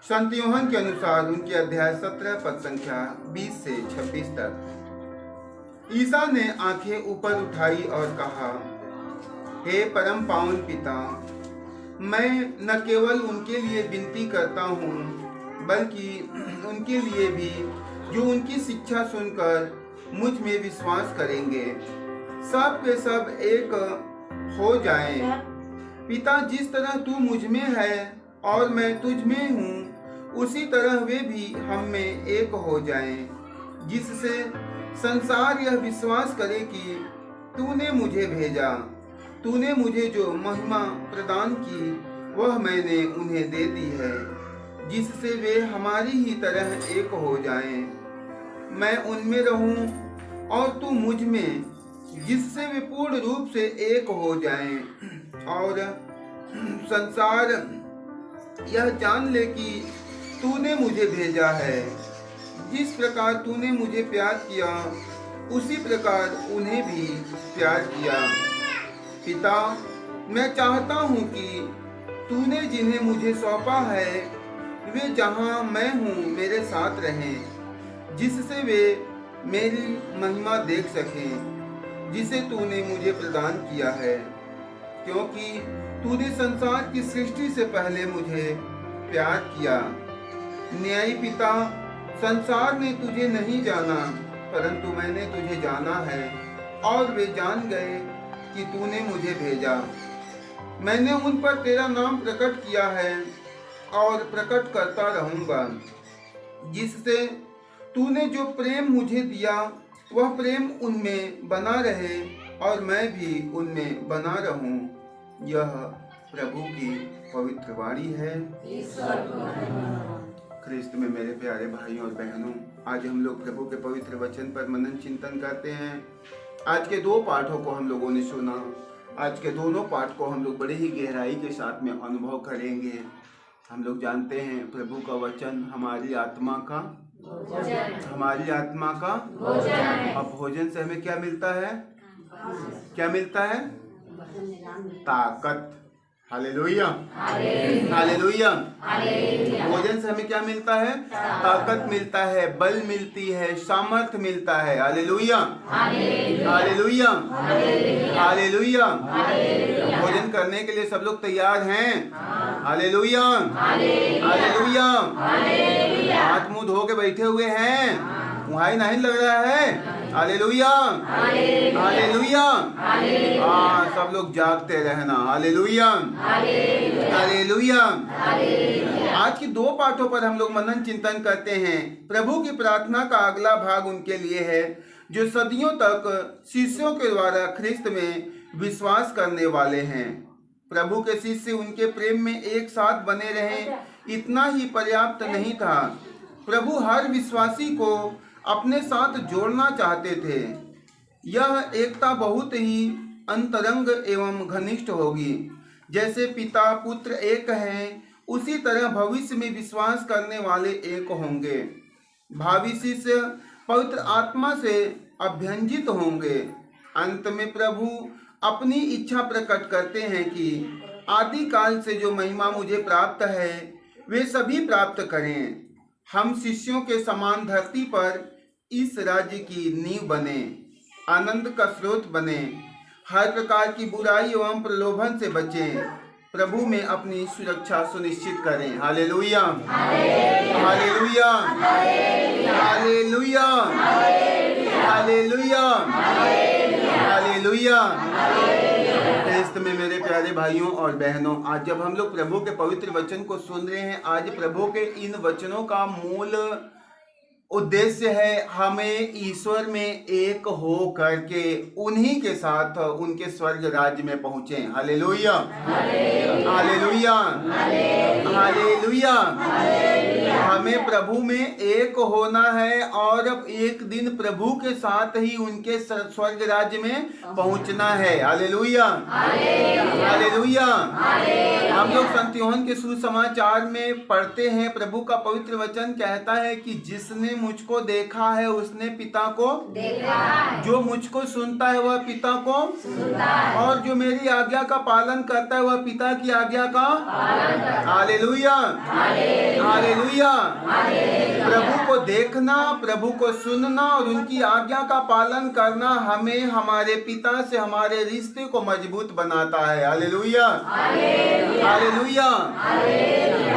संत यूहन्ना के अनुसार उनके अध्याय 17 पद संख्या 20 से 26 तक। ईसा ने आंखें ऊपर उठाई और कहा, हे परम पावन पिता, मैं न केवल उनके लिए विनती करता हूँ बल्कि उनके लिए भी जो उनकी शिक्षा सुनकर मुझ में विश्वास करेंगे, सब के सब एक हो जाएं। पिता, जिस तरह तू मुझ में है और मैं तुझ में हूँ, उसी तरह वे भी हम में एक हो जाएं, जिससे संसार यह विश्वास करे कि तूने मुझे भेजा। तूने मुझे जो महिमा प्रदान की वह मैंने उन्हें दे दी है, जिससे वे हमारी ही तरह एक हो जाएं। मैं उनमें रहूं और तू मुझ में, जिससे वे पूर्ण रूप से एक हो जाएं और संसार यह जान ले कि तूने मुझे भेजा है। जिस प्रकार तूने मुझे प्यार किया उसी प्रकार उन्हें भी प्यार किया। पिता, मैं चाहता हूँ कि तूने जिन्हें मुझे सौंपा है वे जहाँ मैं हूँ मेरे साथ रहें, जिससे वे मेरी महिमा देख सकें जिसे तूने मुझे प्रदान किया है, क्योंकि तूने संसार की सृष्टि से पहले मुझे प्यार किया। न्यायी पिता, संसार ने तुझे नहीं जाना, परंतु मैंने तुझे जाना है और वे जान गए कि तूने मुझे भेजा। मैंने उन पर तेरा नाम प्रकट किया है और प्रकट करता रहूंगा, जिससे तूने जो प्रेम मुझे दिया वह प्रेम उनमें बना रहे और मैं भी उनमें बना रहूं। यह प्रभु की पवित्र वाणी है। ख्रिस्त में मेरे प्यारे भाइयों और बहनों, आज हम लोग प्रभु के पवित्र वचन पर मनन चिंतन करते हैं। आज के दो पाठों को हम लोगों ने सुना। आज के दोनों पाठ को हम लोग बड़े ही गहराई के साथ में अनुभव करेंगे। हम लोग जानते हैं प्रभु का वचन हमारी आत्मा का भोजन। अब भोजन से हमें क्या मिलता है? क्या मिलता है? ताकत। Hallelujah, hallelujah. भोजन से हमें क्या मिलता है? ताकत मिलता है, बल मिलती है, सामर्थ मिलता है। Hallelujah, hallelujah, hallelujah. भोजन करने के लिए सब लोग तैयार हैं? Hallelujah, hallelujah. हाथ मुंह धो के बैठे हुए हैं, वहाँ नहीं लग रहा है? Hallelujah, hallelujah. हाँ, सब लोग जागते रहना। Hallelujah, hallelujah. आज की दो पाठों पर हम लोग मनन चिंतन करते हैं। प्रभु की प्रार्थना का अगला भाग उनके लिए है जो सदियों तक शिष्यों के द्वारा ख्रिस्त में विश्वास करने वाले हैं। प्रभु के शिष्य उनके प्रेम में एक साथ बने रहें, इतना ही पर्याप्त नहीं था। प्रभु हर विश्वासी को अपने साथ जोड़ना चाहते थे। यह एकता बहुत ही अंतरंग एवं घनिष्ठ होगी। जैसे पिता पुत्र एक हैं, उसी तरह भविष्य में विश्वास करने वाले एक होंगे। भावी शिष्य पवित्र आत्मा से अभ्यंजित होंगे। अंत में प्रभु अपनी इच्छा प्रकट करते हैं कि आदि काल से जो महिमा मुझे प्राप्त है वे सभी प्राप्त करें। हम शिष्यों के समान धरती पर इस राज्य की नींव बने, आनंद का स्रोत बने, हर प्रकार की बुराई एवं प्रलोभन से बचें, प्रभु में अपनी सुरक्षा सुनिश्चित करें। Hallelujah, hallelujah, hallelujah, hallelujah, hallelujah. ख्रिस्त में मेरे प्यारे भाइयों और बहनों, आज जब हम लोग प्रभु के पवित्र वचन को सुन रहे हैं, आज प्रभु के इन वचनों का मूल उद्देश्य है हमें ईश्वर में एक हो करके उन्हीं के साथ उनके स्वर्ग राज्य में पहुंचे। हालेलुया, हालेलुया, हालेलुया, हमें प्रभु में एक होना है और अब एक दिन प्रभु के साथ ही उनके स्वर्ग राज्य में पहुंचना है। Hallelujah, hallelujah. हम लोग संत यूहन्ना के सुसमाचार में पढ़ते हैं, प्रभु का पवित्र वचन कहता है कि जिसने मुझको देखा है उसने पिता को देखा है। जो मुझको सुनता है वह पिता को सुनता है, और जो मेरी आज्ञा का पालन करता है वह पिता की आज्ञा का पालन करता है। Hallelujah, hallelujah. प्रभु को देखना, प्रभु को सुनना और उनकी आज्ञा का पालन करना हमें हमारे पिता से हमारे रिश्ते को मजबूत बनाता है। Hallelujah, hallelujah.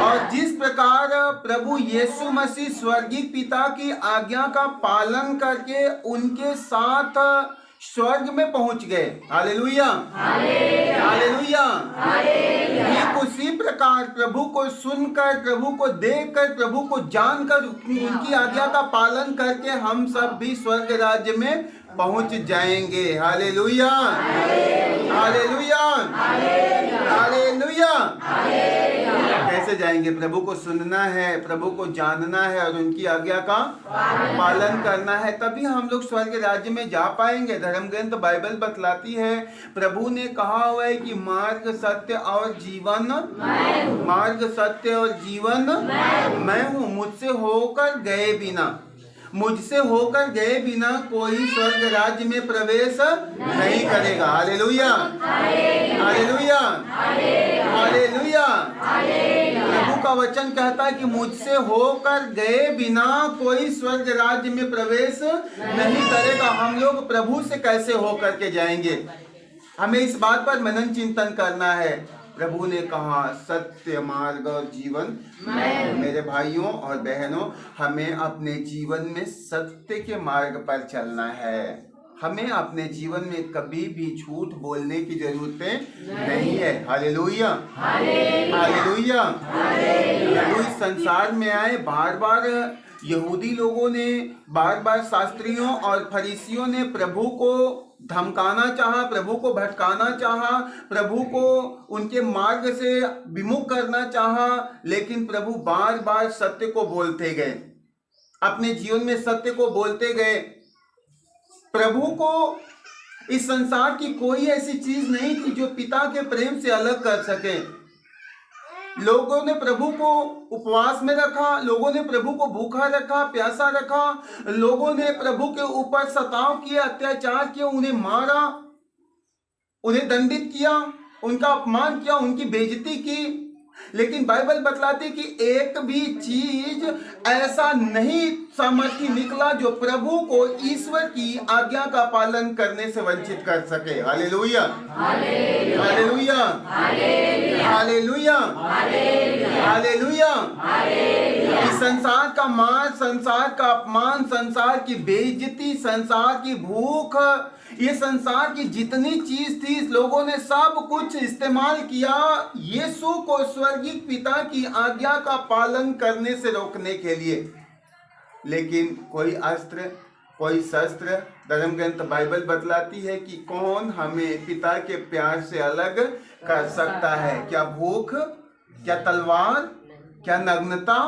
और जिस प्रकार प्रभु यीशु मसीह स्वर्गीय पिता की आज्ञा का पालन करके उनके साथ स्वर्ग में पहुंच गए। Hallelujah, hallelujah. ठीक उसी प्रकार प्रभु को सुनकर, प्रभु को देखकर, प्रभु को जानकर, उनकी आज्ञा का पालन करके हम सब भी स्वर्ग राज्य में पहुंच जाएंगे। Hallelujah, hallelujah, hallelujah. कैसे जाएंगे? प्रभु को सुनना है, प्रभु को जानना है और उनकी आज्ञा का पालन करना है, तभी हम लोग स्वर्ग राज्य में जा पाएंगे। धर्म ग्रंथ बाइबल बतलाती है, प्रभु ने कहा हुआ है कि मार्ग सत्य और जीवन, मार्ग सत्य और जीवन मैं हूँ, मुझसे होकर गए बिना, मुझसे होकर गए बिना कोई स्वर्ग राज्य में प्रवेश नहीं करेगा। Hallelujah, hallelujah, hallelujah. प्रभु का वचन कहता है कि मुझसे होकर गए बिना कोई स्वर्ग राज्य में प्रवेश नहीं करेगा। हम लोग प्रभु से कैसे होकर के जाएंगे? हमें इस बात पर मनन चिंतन करना है। प्रभु ने कहा सत्य, मार्ग और जीवन। मेरे भाइयों और बहनों, हमें अपने जीवन में सत्य के मार्ग पर चलना है। हमें अपने जीवन में कभी भी झूठ बोलने की जरूरत नहीं है। Hallelujah, hallelujah. प्रभु इस संसार में आए, बार बार यहूदी लोगों ने, बार बार शास्त्रियों और फरीसियों ने प्रभु को धमकाना चाहा, प्रभु को भटकाना चाहा, प्रभु को उनके मार्ग से विमुख करना चाहा, लेकिन प्रभु बार बार सत्य को बोलते गए, अपने जीवन में सत्य को बोलते गए। प्रभु को इस संसार की कोई ऐसी चीज नहीं थी जो पिता के प्रेम से अलग कर सके। लोगों ने प्रभु को उपवास में रखा, लोगों ने प्रभु को भूखा रखा, प्यासा रखा, लोगों ने प्रभु के ऊपर सताव किया, अत्याचार किया, उन्हें मारा, उन्हें दंडित किया, उनका अपमान किया, उनकी बेइज्जती की। लेकिन बाइबल बतलाती कि एक भी चीज ऐसा नहीं सामर्थ्य निकला जो प्रभु को ईश्वर की आज्ञा का पालन करने से वंचित कर सके। Hallelujah, hallelujah, hallelujah, hallelujah. इस संसार का मार, संसार का अपमान, संसार की बेइज्जती, संसार की भूख, ये संसार की जितनी चीज थी, लोगों ने सब कुछ इस्तेमाल किया यीशु को स्वर्गीय पिता की आज्ञा का पालन करने से रोकने के लिए। लेकिन कोई अस्त्र, कोई शस्त्र, धर्म ग्रंथ बाइबल बतलाती है कि कौन हमें पिता के प्यार से अलग कर सकता है? क्या भूख, क्या तलवार, क्या नग्नता,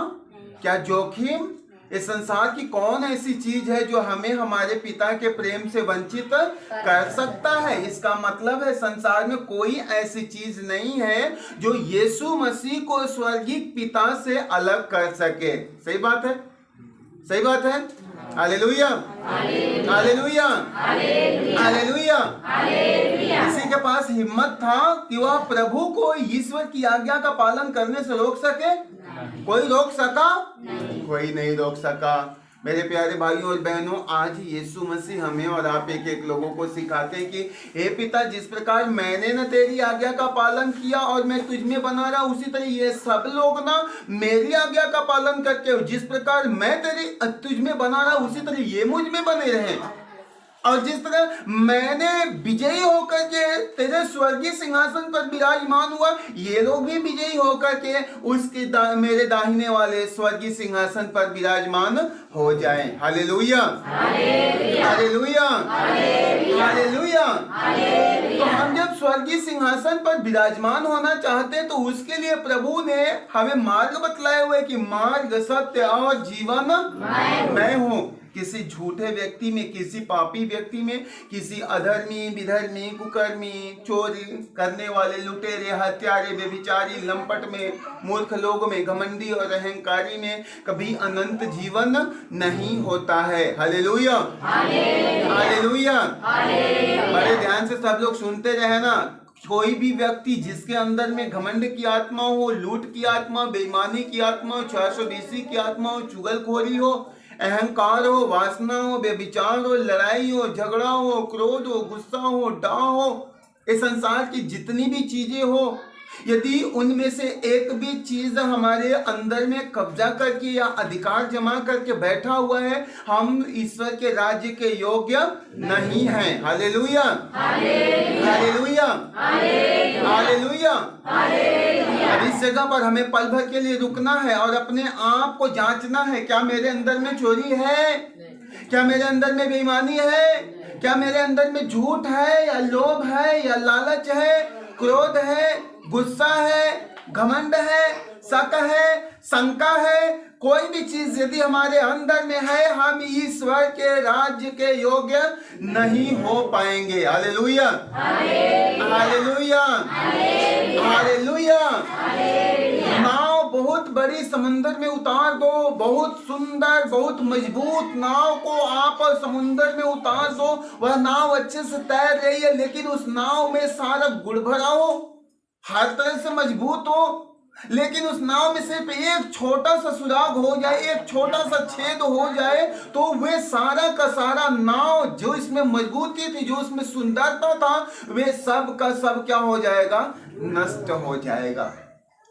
क्या जोखिम? इस संसार की कौन ऐसी चीज है जो हमें हमारे पिता के प्रेम से वंचित कर सकता है? इसका मतलब है संसार में कोई ऐसी चीज नहीं है जो यीशु मसीह को स्वर्गीय पिता से अलग कर सके। सही बात है, सही बात है। Hallelujah, hallelujah, hallelujah. किसी के पास हिम्मत था कि वह प्रभु को ईश्वर की आज्ञा का पालन करने से रोक सके? कोई रोक सका? कोई नहीं रोक सका। मेरे प्यारे भाइयों और बहनों, आज यीशु मसीह हमें और आप एक एक लोगों को सिखाते हैं कि हे पिता, जिस प्रकार मैंने न तेरी आज्ञा का पालन किया और मैं तुझ में बना रहा, उसी तरह ये सब लोग ना मेरी आज्ञा का पालन करके, जिस प्रकार मैं तुझ में बना रहा उसी तरह ये मुझ में बने रहे। और जिस तरह मैंने विजयी होकर के तेरे स्वर्गीय सिंहासन पर विराजमान हुआ, ये लोग भी विजयी होकर के मेरे दाहिने वाले स्वर्गीय सिंहासन पर विराजमान हो जाएं। Hallelujah, hallelujah, hallelujah. तो हम जब स्वर्गीय सिंहासन पर विराजमान होना चाहते हैं तो उसके लिए प्रभु ने हमें मार्ग बतलाए हुए कि मार्ग, सत्य और जीवन मैं हूं। किसी झूठे व्यक्ति में, किसी पापी व्यक्ति में, किसी अधर्मी, विधर्मी, कुकर्मी, चोरी करने वाले, लुटेरे, हत्यारे, व्यभिचारी, लंपट में, मूर्ख लोग में, घमंडी और अहंकारी में कभी अनंत जीवन नहीं होता है। Hallelujah, hallelujah. बड़े ध्यान से सब लोग सुनते रहे ना। कोई भी व्यक्ति जिसके अंदर में घमंड की आत्मा हो, लूट की आत्मा, बेईमानी की आत्मा हो, 620 की आत्मा हो, चुगलखोरी हो, अहंकार हो, वासना हो, व्यभिचार हो, लड़ाई हो, झगड़ा हो, क्रोध हो, गुस्सा हो, डाह हो, इस संसार की जितनी भी चीजें हो, यदि उनमें से एक भी चीज हमारे अंदर में कब्जा करके या अधिकार जमा करके बैठा हुआ है, हम ईश्वर के राज्य के योग्य नहीं हैं। Hallelujah, hallelujah, hallelujah. अब इस जगह पर हमें पल भर के लिए रुकना है और अपने आप को जांचना है। क्या मेरे अंदर में चोरी है? क्या मेरे अंदर में बेईमानी है? क्या मेरे अंदर में झूठ है या लोभ है या लालच है, क्रोध है, गुस्सा है, घमंड है, शक है, शंका है? कोई भी चीज यदि हमारे अंदर में है, हम ईश्वर के राज्य के योग्य नहीं हो पाएंगे। Hallelujah, hallelujah, hallelujah. नाव बहुत बड़ी समुद्र में उतार दो, बहुत सुंदर, बहुत मजबूत नाव को आप समुद्र में उतार दो, वह नाव अच्छे से तैर रही है, लेकिन उस नाव में सारा गुड़ भरा हो, हर तरह से मजबूत हो, लेकिन उस नाव में सिर्फ एक छोटा सा सुराग हो जाए, एक छोटा सा छेद हो जाए, तो वे सारा का सारा नाव, जो इसमें मजबूती थी, जो इसमें सुंदरता था, वे सब का सब क्या हो जाएगा? नष्ट हो जाएगा।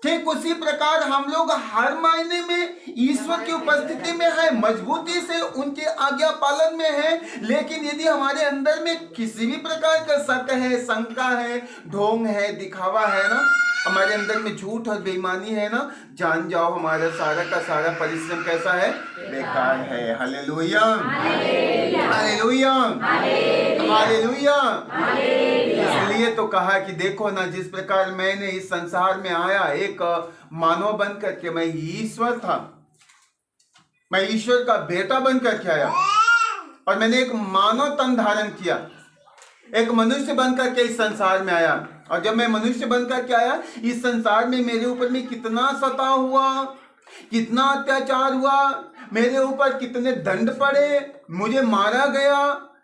ठीक उसी प्रकार हम लोग हर मायने में ईश्वर की उपस्थिति में है, मजबूती से उनके आज्ञा पालन में है, लेकिन यदि हमारे अंदर में किसी भी प्रकार का शक है, शंका है, ढोंग है, दिखावा है ना, हमारे अंदर में झूठ और बेईमानी है ना, जान जाओ हमारा सारा का सारा परिश्रम कैसा है? बेकार है। Hallelujah, hallelujah, hallelujah. इसलिए तो कहा कि देखो ना, जिस प्रकार मैंने इस संसार में आया एक मानव बन करके, मैं ईश्वर था, मैं ईश्वर का बेटा बन करके आया और मैंने एक मानव तन धारण किया, एक मनुष्य बन करके इस संसार में आया। और जब मैं मनुष्य बनकर के आया इस संसार में, मेरे ऊपर में कितना सता हुआ, कितना अत्याचार हुआ, मेरे ऊपर कितने दंड पड़े, मुझे मारा गया,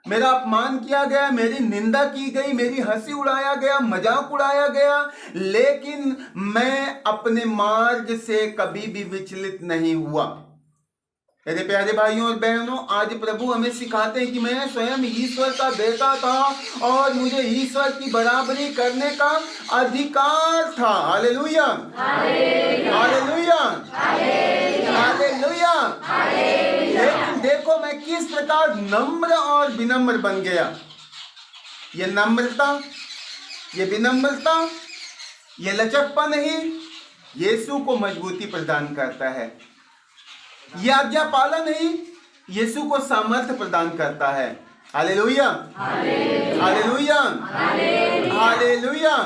मेरा अपमान किया गया, मेरी निंदा की गई, मेरी हंसी उड़ाया गया, मजाक उड़ाया गया, लेकिन मैं अपने मार्ग से कभी भी विचलित नहीं हुआ। मेरे प्यारे भाइयों और बहनों, आज प्रभु हमें सिखाते हैं कि मैं स्वयं ईश्वर का बेटा था और मुझे ईश्वर की बराबरी करने का अधिकार था। Hallelujah, hallelujah, hallelujah. लेकिन देखो मैं किस प्रकार नम्र और विनम्र बन गया। ये नम्रता, ये विनम्रता, ये लचकपन ही यीशु को मजबूती प्रदान करता है। यह आज्ञा पालन ही यीशु को सामर्थ्य प्रदान करता है। Hallelujah, hallelujah, hallelujah.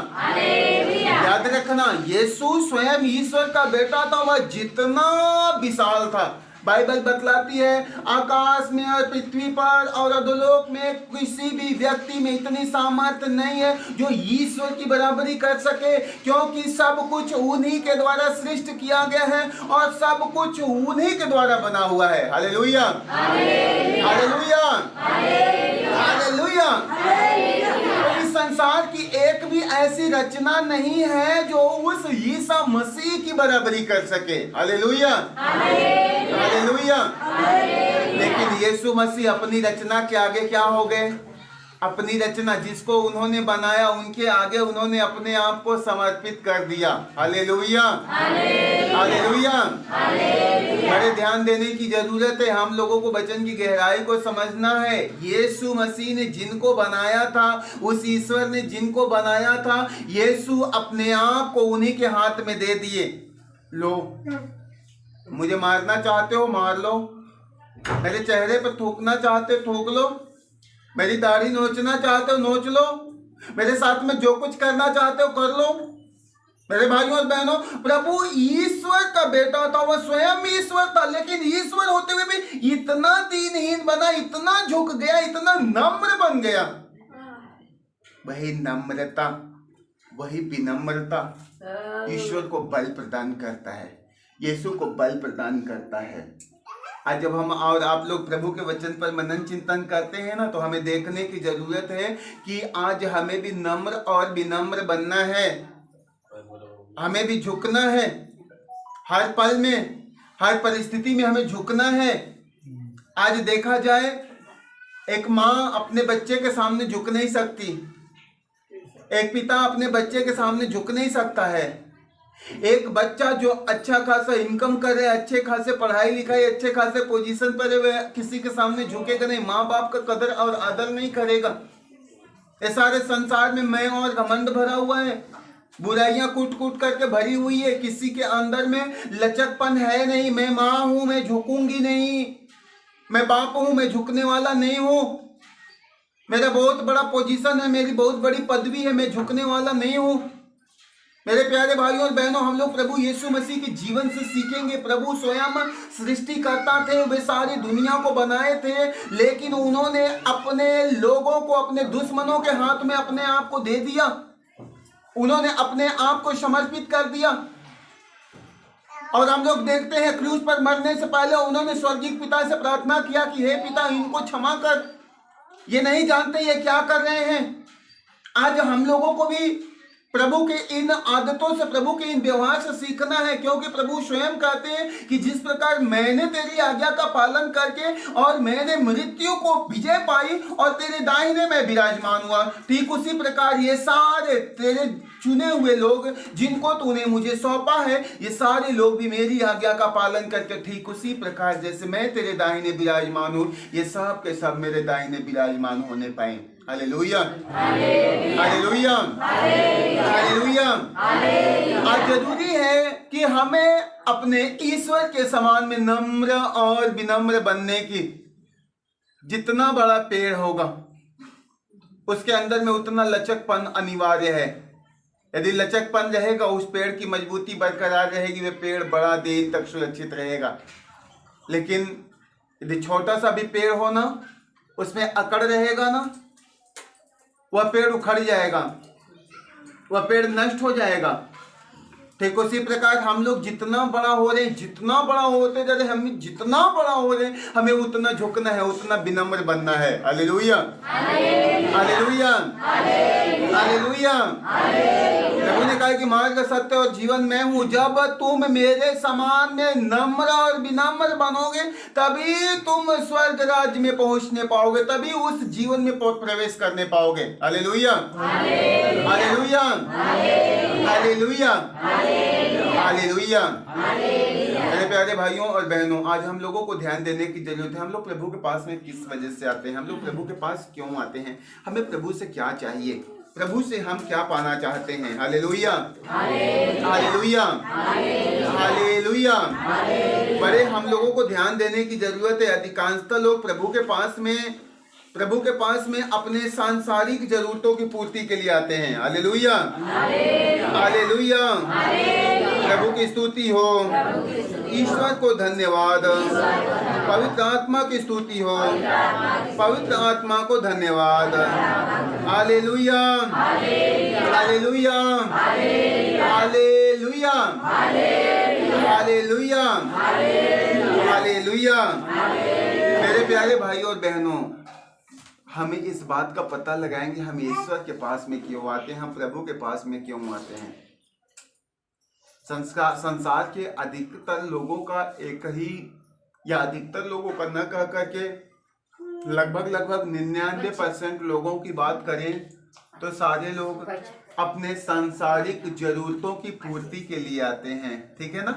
याद रखना, यीशु स्वयं ईश्वर का बेटा था, वह जितना विशाल था, बाइबल बतलाती है आकाश में और पृथ्वी पर और अधोलोक में किसी भी व्यक्ति में इतनी सामर्थ्य नहीं है जो ईश्वर की बराबरी कर सके, क्योंकि सब कुछ उन्हीं के द्वारा सृष्टि किया गया है और सब कुछ उन्हीं के द्वारा बना हुआ है। Hallelujah, hallelujah, hallelujah. इस संसार की एक भी ऐसी रचना नहीं है जो उस ईसा मसीह की बराबरी कर सके। Hallelujah, hallelujah. लेकिन यीशु मसीह अपनी रचना के आगे क्या हो गए? अपनी रचना जिसको उन्होंने बनाया उनके आगे उन्होंने अपने आप को समर्पित कर दिया। Hallelujah, hallelujah. प्यारे, ध्यान देने की जरूरत है। हम लोगों को वचन की गहराई को समझना है। यीशु मसीह ने जिनको बनाया था, उस ईश्वर ने जिनको बनाया था, यीशु अपने आप को उन्हीं के हाथ में दे दिए। लो, मुझे मारना चाहते हो मार लो, मेरे चेहरे पर थूकना चाहते हो थूक लो, मेरी दाढ़ी नोचना चाहते हो नोच लो, मेरे साथ में जो कुछ करना चाहते हो कर लो। मेरे भाइयों और बहनों, प्रभु ईश्वर का बेटा था, वह स्वयं ईश्वर था, लेकिन ईश्वर होते हुए भी इतना दीनहीन बना, इतना झुक गया, इतना नम्र बन गया। वही नम्रता, वही विनम्रता ईश्वर को बल प्रदान करता है, यीशु को बल प्रदान करता है। आज जब हम और आप लोग प्रभु के वचन पर मनन चिंतन करते हैं ना, तो हमें देखने की जरूरत है कि आज हमें भी नम्र और विनम्र बनना है, हमें भी झुकना है। हर पल में, हर परिस्थिति में हमें झुकना है। आज देखा जाए, एक माँ अपने बच्चे के सामने झुक नहीं सकती, एक पिता अपने बच्चे के सामने झुक नहीं सकता है। एक बच्चा जो अच्छा खासा इनकम करे, अच्छे खासे पढ़ाई लिखाई, अच्छे खासे पोजीशन पर है, वह किसी के सामने झुकेगा नहीं, माँ बाप का कदर और आदर नहीं करेगा। इस सारे संसार में मैं और घमंड भरा हुआ है, बुराइयां कूट कूट करके भरी हुई है, किसी के अंदर में लचकपन है नहीं। मैं माँ हूं, मैं झुकूंगी नहीं, मैं बाप हूं, मैं झुकने वाला नहीं हूं, मेरा बहुत बड़ा पोजीशन है, मेरी बहुत बड़ी पदवी है, मैं झुकने वाला नहीं हूं। मेरे प्यारे भाइयों और बहनों, हम लोग प्रभु यीशु मसीह के जीवन से सीखेंगे। प्रभु स्वयं सृष्टिकर्ता थे, वे सारी दुनिया को बनाए थे, लेकिन उन्होंने अपने लोगों को अपने दुश्मनों के हाथ में अपने आप को दे दिया, उन्होंने अपने आप को समर्पित कर दिया। और हम लोग देखते हैं क्रूस पर मरने से पहले उन्होंने स्वर्गीय पिता से प्रार्थना किया कि हे पिता, इनको क्षमा कर, ये नहीं जानते ये क्या कर रहे हैं। आज हम लोगों को भी प्रभु के इन आदतों से, प्रभु के इन व्यवहार से सीखना है, क्योंकि प्रभु स्वयं कहते हैं कि जिस प्रकार मैंने तेरी आज्ञा का पालन करके और मैंने मृत्यु को विजय पाई और तेरे दाहिने में विराजमान हुआ, ठीक उसी प्रकार ये सारे तेरे चुने हुए लोग जिनको तूने मुझे सौंपा है, ये सारे लोग भी मेरी आज्ञा का पालन करके ठीक उसी प्रकार जैसे मैं तेरे दाहिने विराजमान हूँ, ये सब के सब मेरे दाहिने विराजमान होने पाए। Hallelujah, hallelujah, hallelujah. आज जरूरी है कि हमें अपने ईश्वर के समान में नम्र और विनम्र बनने की। जितना बड़ा पेड़ होगा उसके अंदर में उतना लचकपन अनिवार्य है। यदि लचकपन रहेगा, उस पेड़ की मजबूती बरकरार रहेगी, वह पेड़ बड़ा दिन तक सुरक्षित रहेगा। लेकिन यदि छोटा सा भी पेड़ हो ना, उसमें अकड़ रहेगा ना, वह पेड़ उखड़ जाएगा, वह पेड़ नष्ट हो जाएगा। ठीक उसी प्रकार हम लोग जितना बड़ा हो रहे हैं, जितना बड़ा होते जा रहे, हम जितना बड़ा हो रहे हैं, हमें उतना झुकना है, उतना विनम्र बनना है। Hallelujah, hallelujah, hallelujah. प्रभु ने कहा कि मार्ग, सत्य और जीवन मैं हूँ। जब तुम मेरे समान में नम्र और विनम्र बनोगे, तभी तुम स्वर्ग राज्य में पहुंचने पाओगे, तभी उस जीवन में प्रवेश करने पाओगे। Hallelujah, hallelujah, hallelujah, hallelujah. मेरे प्यारे भाइयों और बहनों, आज हम लोगों को ध्यान देने की जरूरत है। हम लोग प्रभु के पास में किस वजह से आते हैं, हम लोग प्रभु के पास क्यों आते हैं, हमें प्रभु से क्या चाहिए, प्रभु से हम क्या पाना चाहते हैं। Hallelujah, hallelujah, hallelujah. बड़े हम लोगों को ध्यान देने की जरूरत है। अधिकांशतः लोग प्रभु के पास में अपने सांसारिक जरूरतों की पूर्ति के लिए आते हैं। Hallelujah, hallelujah. प्रभु की स्तुति हो, ईश्वर को धन्यवाद, पवित्र आत्मा की स्तुति हो, पवित्र आत्मा को धन्यवाद। Hallelujah, hallelujah, hallelujah, hallelujah, hallelujah. मेरे प्यारे भाइयों और बहनों, हमें इस बात का पता लगाएंगे हम ईश्वर के पास में क्यों आते हैं, हम प्रभु के पास में क्यों आते हैं। संसार के अधिकतर लोगों का एक ही, या अधिकतर लोगों का न कह करके लगभग 99% लोगों की बात करें तो सारे लोग अपने सांसारिक जरूरतों की पूर्ति के लिए आते हैं। ठीक है ना,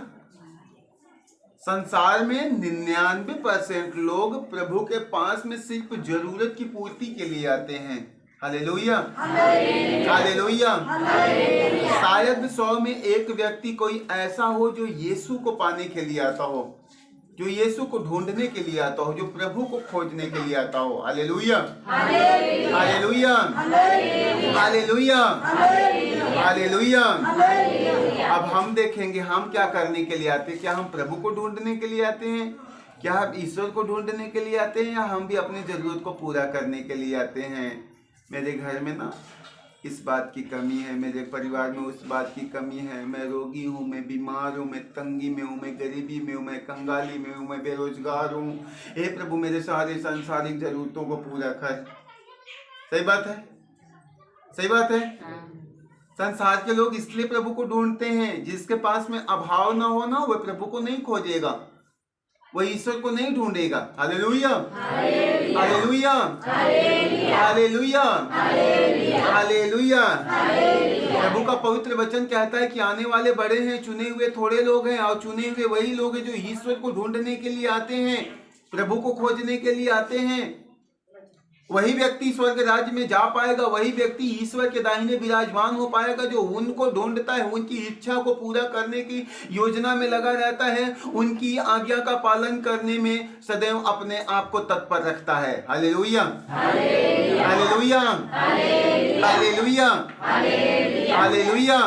संसार में 99% लोग प्रभु के पास में सिर्फ जरूरत की पूर्ति के लिए आते हैं। Hallelujah, hallelujah. शायद 100 में एक व्यक्ति कोई ऐसा हो जो यीशु को पाने के लिए आता हो, जो यीशु को ढूंढने के लिए आता हो, जो प्रभु को खोजने के लिए आता हो। Hallelujah, hallelujah, hallelujah, hallelujah. अब हम देखेंगे हम क्या करने के लिए आते हैं। क्या हम प्रभु को ढूंढने के लिए आते हैं? क्या हम ईश्वर को ढूंढने के लिए आते हैं, या हम भी अपनी जरूरत को पूरा करने के लिए आते हैं? मेरे घर में ना इस बात की कमी है, मेरे परिवार में उस बात की कमी है। मैं रोगी हूँ, मैं बीमार हूँ, मैं तंगी में हूँ, मैं गरीबी में हूँ, मैं कंगाली में हूँ, मैं बेरोजगार हूँ। हे प्रभु मेरे सारे सांसारिक जरूरतों को पूरा कर। सही बात है, सही बात है। संसार के लोग इसलिए प्रभु को ढूंढते हैं। जिसके पास में अभाव ना हो ना, वह प्रभु को नहीं खोजेगा, वह ईश्वर को नहीं ढूंढेगा। Hallelujah, hallelujah, hallelujah, hallelujah. प्रभु का पवित्र वचन कहता है कि आने वाले बड़े हैं, चुने हुए थोड़े लोग हैं, और चुने हुए वही लोग हैं जो ईश्वर को ढूंढने के लिए आते हैं, प्रभु को खोजने के लिए आते हैं। वही व्यक्ति स्वर्ग राज्य में जा पाएगा, वही व्यक्ति ईश्वर के दाहिने विराजमान हो पाएगा जो उनको ढूंढता है, उनकी इच्छा को पूरा करने की योजना में लगा रहता है, उनकी आज्ञा का पालन करने में सदैव अपने आप को तत्पर रखता है। Hallelujah, hallelujah, hallelujah, hallelujah.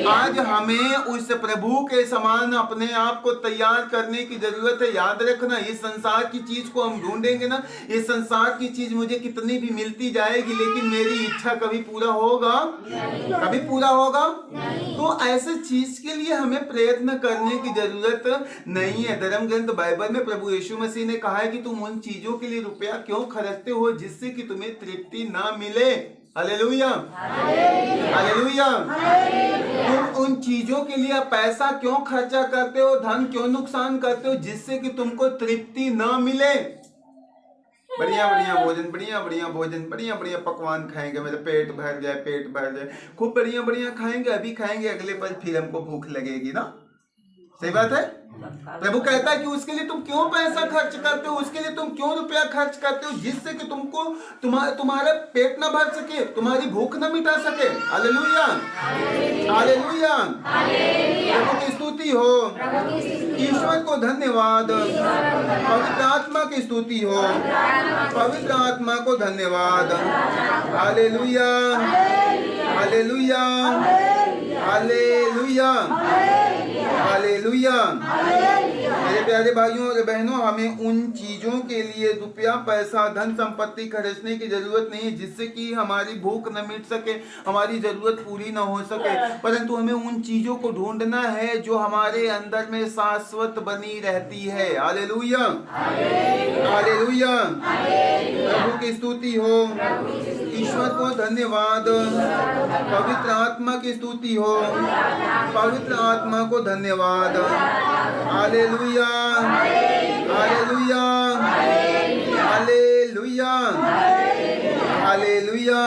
आज हमें उस प्रभु के समान अपने आप को तैयार करने की जरूरत है। याद रखना, इस संसार की चीज को हम ढूंढेंगे ना, इस संसार चीज मुझे कितनी भी मिलती जाएगी, लेकिन मेरी इच्छा कभी पूरा होगा? कभी पूरा होगा? तो ऐसे चीज के लिए हमें प्रयत्न करने की जरूरत नहीं है। धर्म ग्रंथ बाइबल में प्रभु यीशु मसीह ने कहा है कि तुम उन चीजों के लिए रुपया क्यों खर्चते हो जिससे कि तुम्हें तृप्ति ना मिले। Hallelujah, hallelujah. तुम उन चीजों के लिए पैसा क्यों खर्चा करते हो, धन क्यों नुकसान करते हो जिससे कि तुमको तृप्ति ना मिले। बढ़िया बढ़िया भोजन, बढ़िया बढ़िया भोजन, बढ़िया बढ़िया पकवान खाएंगे, मेरा पेट भर जाए, पेट भर जाए, खूब बढ़िया बढ़िया खाएंगे, अभी खाएंगे, अगले पल फिर हमको भूख लगेगी ना। सही बात है। प्रभु कहता है कि उसके लिए तुम क्यों पैसा खर्च करते हो, उसके लिए तुम क्यों रुपया खर्च करते हो जिससे कि तुमको तुम्हारा पेट ना भर सके, तुम्हारी भूख ना मिटा सके। Hallelujah, hallelujah. प्रभु की स्तुति हो, ईश्वर को धन्यवाद, पवित्र आत्मा की स्तुति हो, पवित्र आत्मा को धन्यवाद। Hallelujah, hallelujah, hallelujah, hallelujah. मेरे प्यारे भाइयों और बहनों, हमें उन चीजों के लिए रुपया, पैसा, धन संपत्ति खर्चने की जरूरत नहीं है जिससे कि हमारी भूख न मिट सके, हमारी जरूरत पूरी न हो सके, परंतु हमें उन चीजों को ढूंढना है जो हमारे अंदर में शाश्वत बनी रहती है। Hallelujah, hallelujah. प्रभु की स्तुति हो, ईश्वर को धन्यवाद, पवित्र आत्मा की स्तुति हो, पवित्र आत्मा को धन्यवाद। Hallelujah, hallelujah, hallelujah, hallelujah,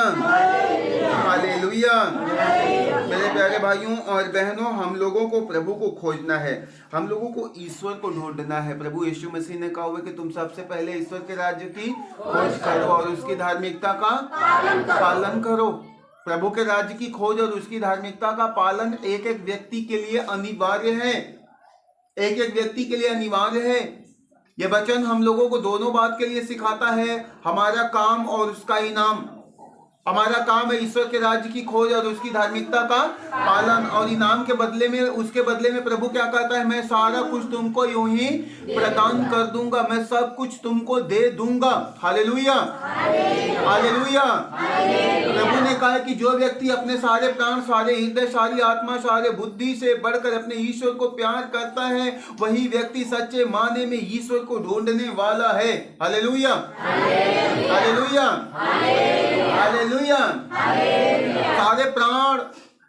hallelujah. मेरे प्यारे भाइयों और बहनों, हम लोगों को प्रभु को खोजना है, हम लोगों को ईश्वर को ढूंढना है। प्रभु यीशु मसीह ने कहा हुआ कि तुम सबसे पहले ईश्वर के राज्य की खोज करो और उसकी धार्मिकता का पालन करो। प्रभु के राज्य की खोज और उसकी धार्मिकता का पालन एक एक व्यक्ति के लिए अनिवार्य है, एक एक व्यक्ति के लिए अनिवार्य है। यह वचन हम लोगों को दोनों बात के लिए सिखाता है, हमारा काम और उसका इनाम। हमारा काम है ईश्वर के राज्य की खोज और उसकी धार्मिकता का पालन, और इनाम के बदले में, उसके बदले में प्रभु क्या कहता है, मैं सारा कुछ तुमको यूं ही प्रदान कर दूंगा, मैं सब कुछ तुमको दे दूंगा। Hallelujah, hallelujah. प्रभु ने कहा कि जो व्यक्ति अपने सारे प्राण, सारे हृदय, सारी आत्मा, सारे बुद्धि से बढ़कर अपने ईश्वर को प्यार करता है, वही व्यक्ति सच्चे माने में ईश्वर को ढूंढने वाला है। Hallelujah, hallelujah, hallelujah. सारे प्राण,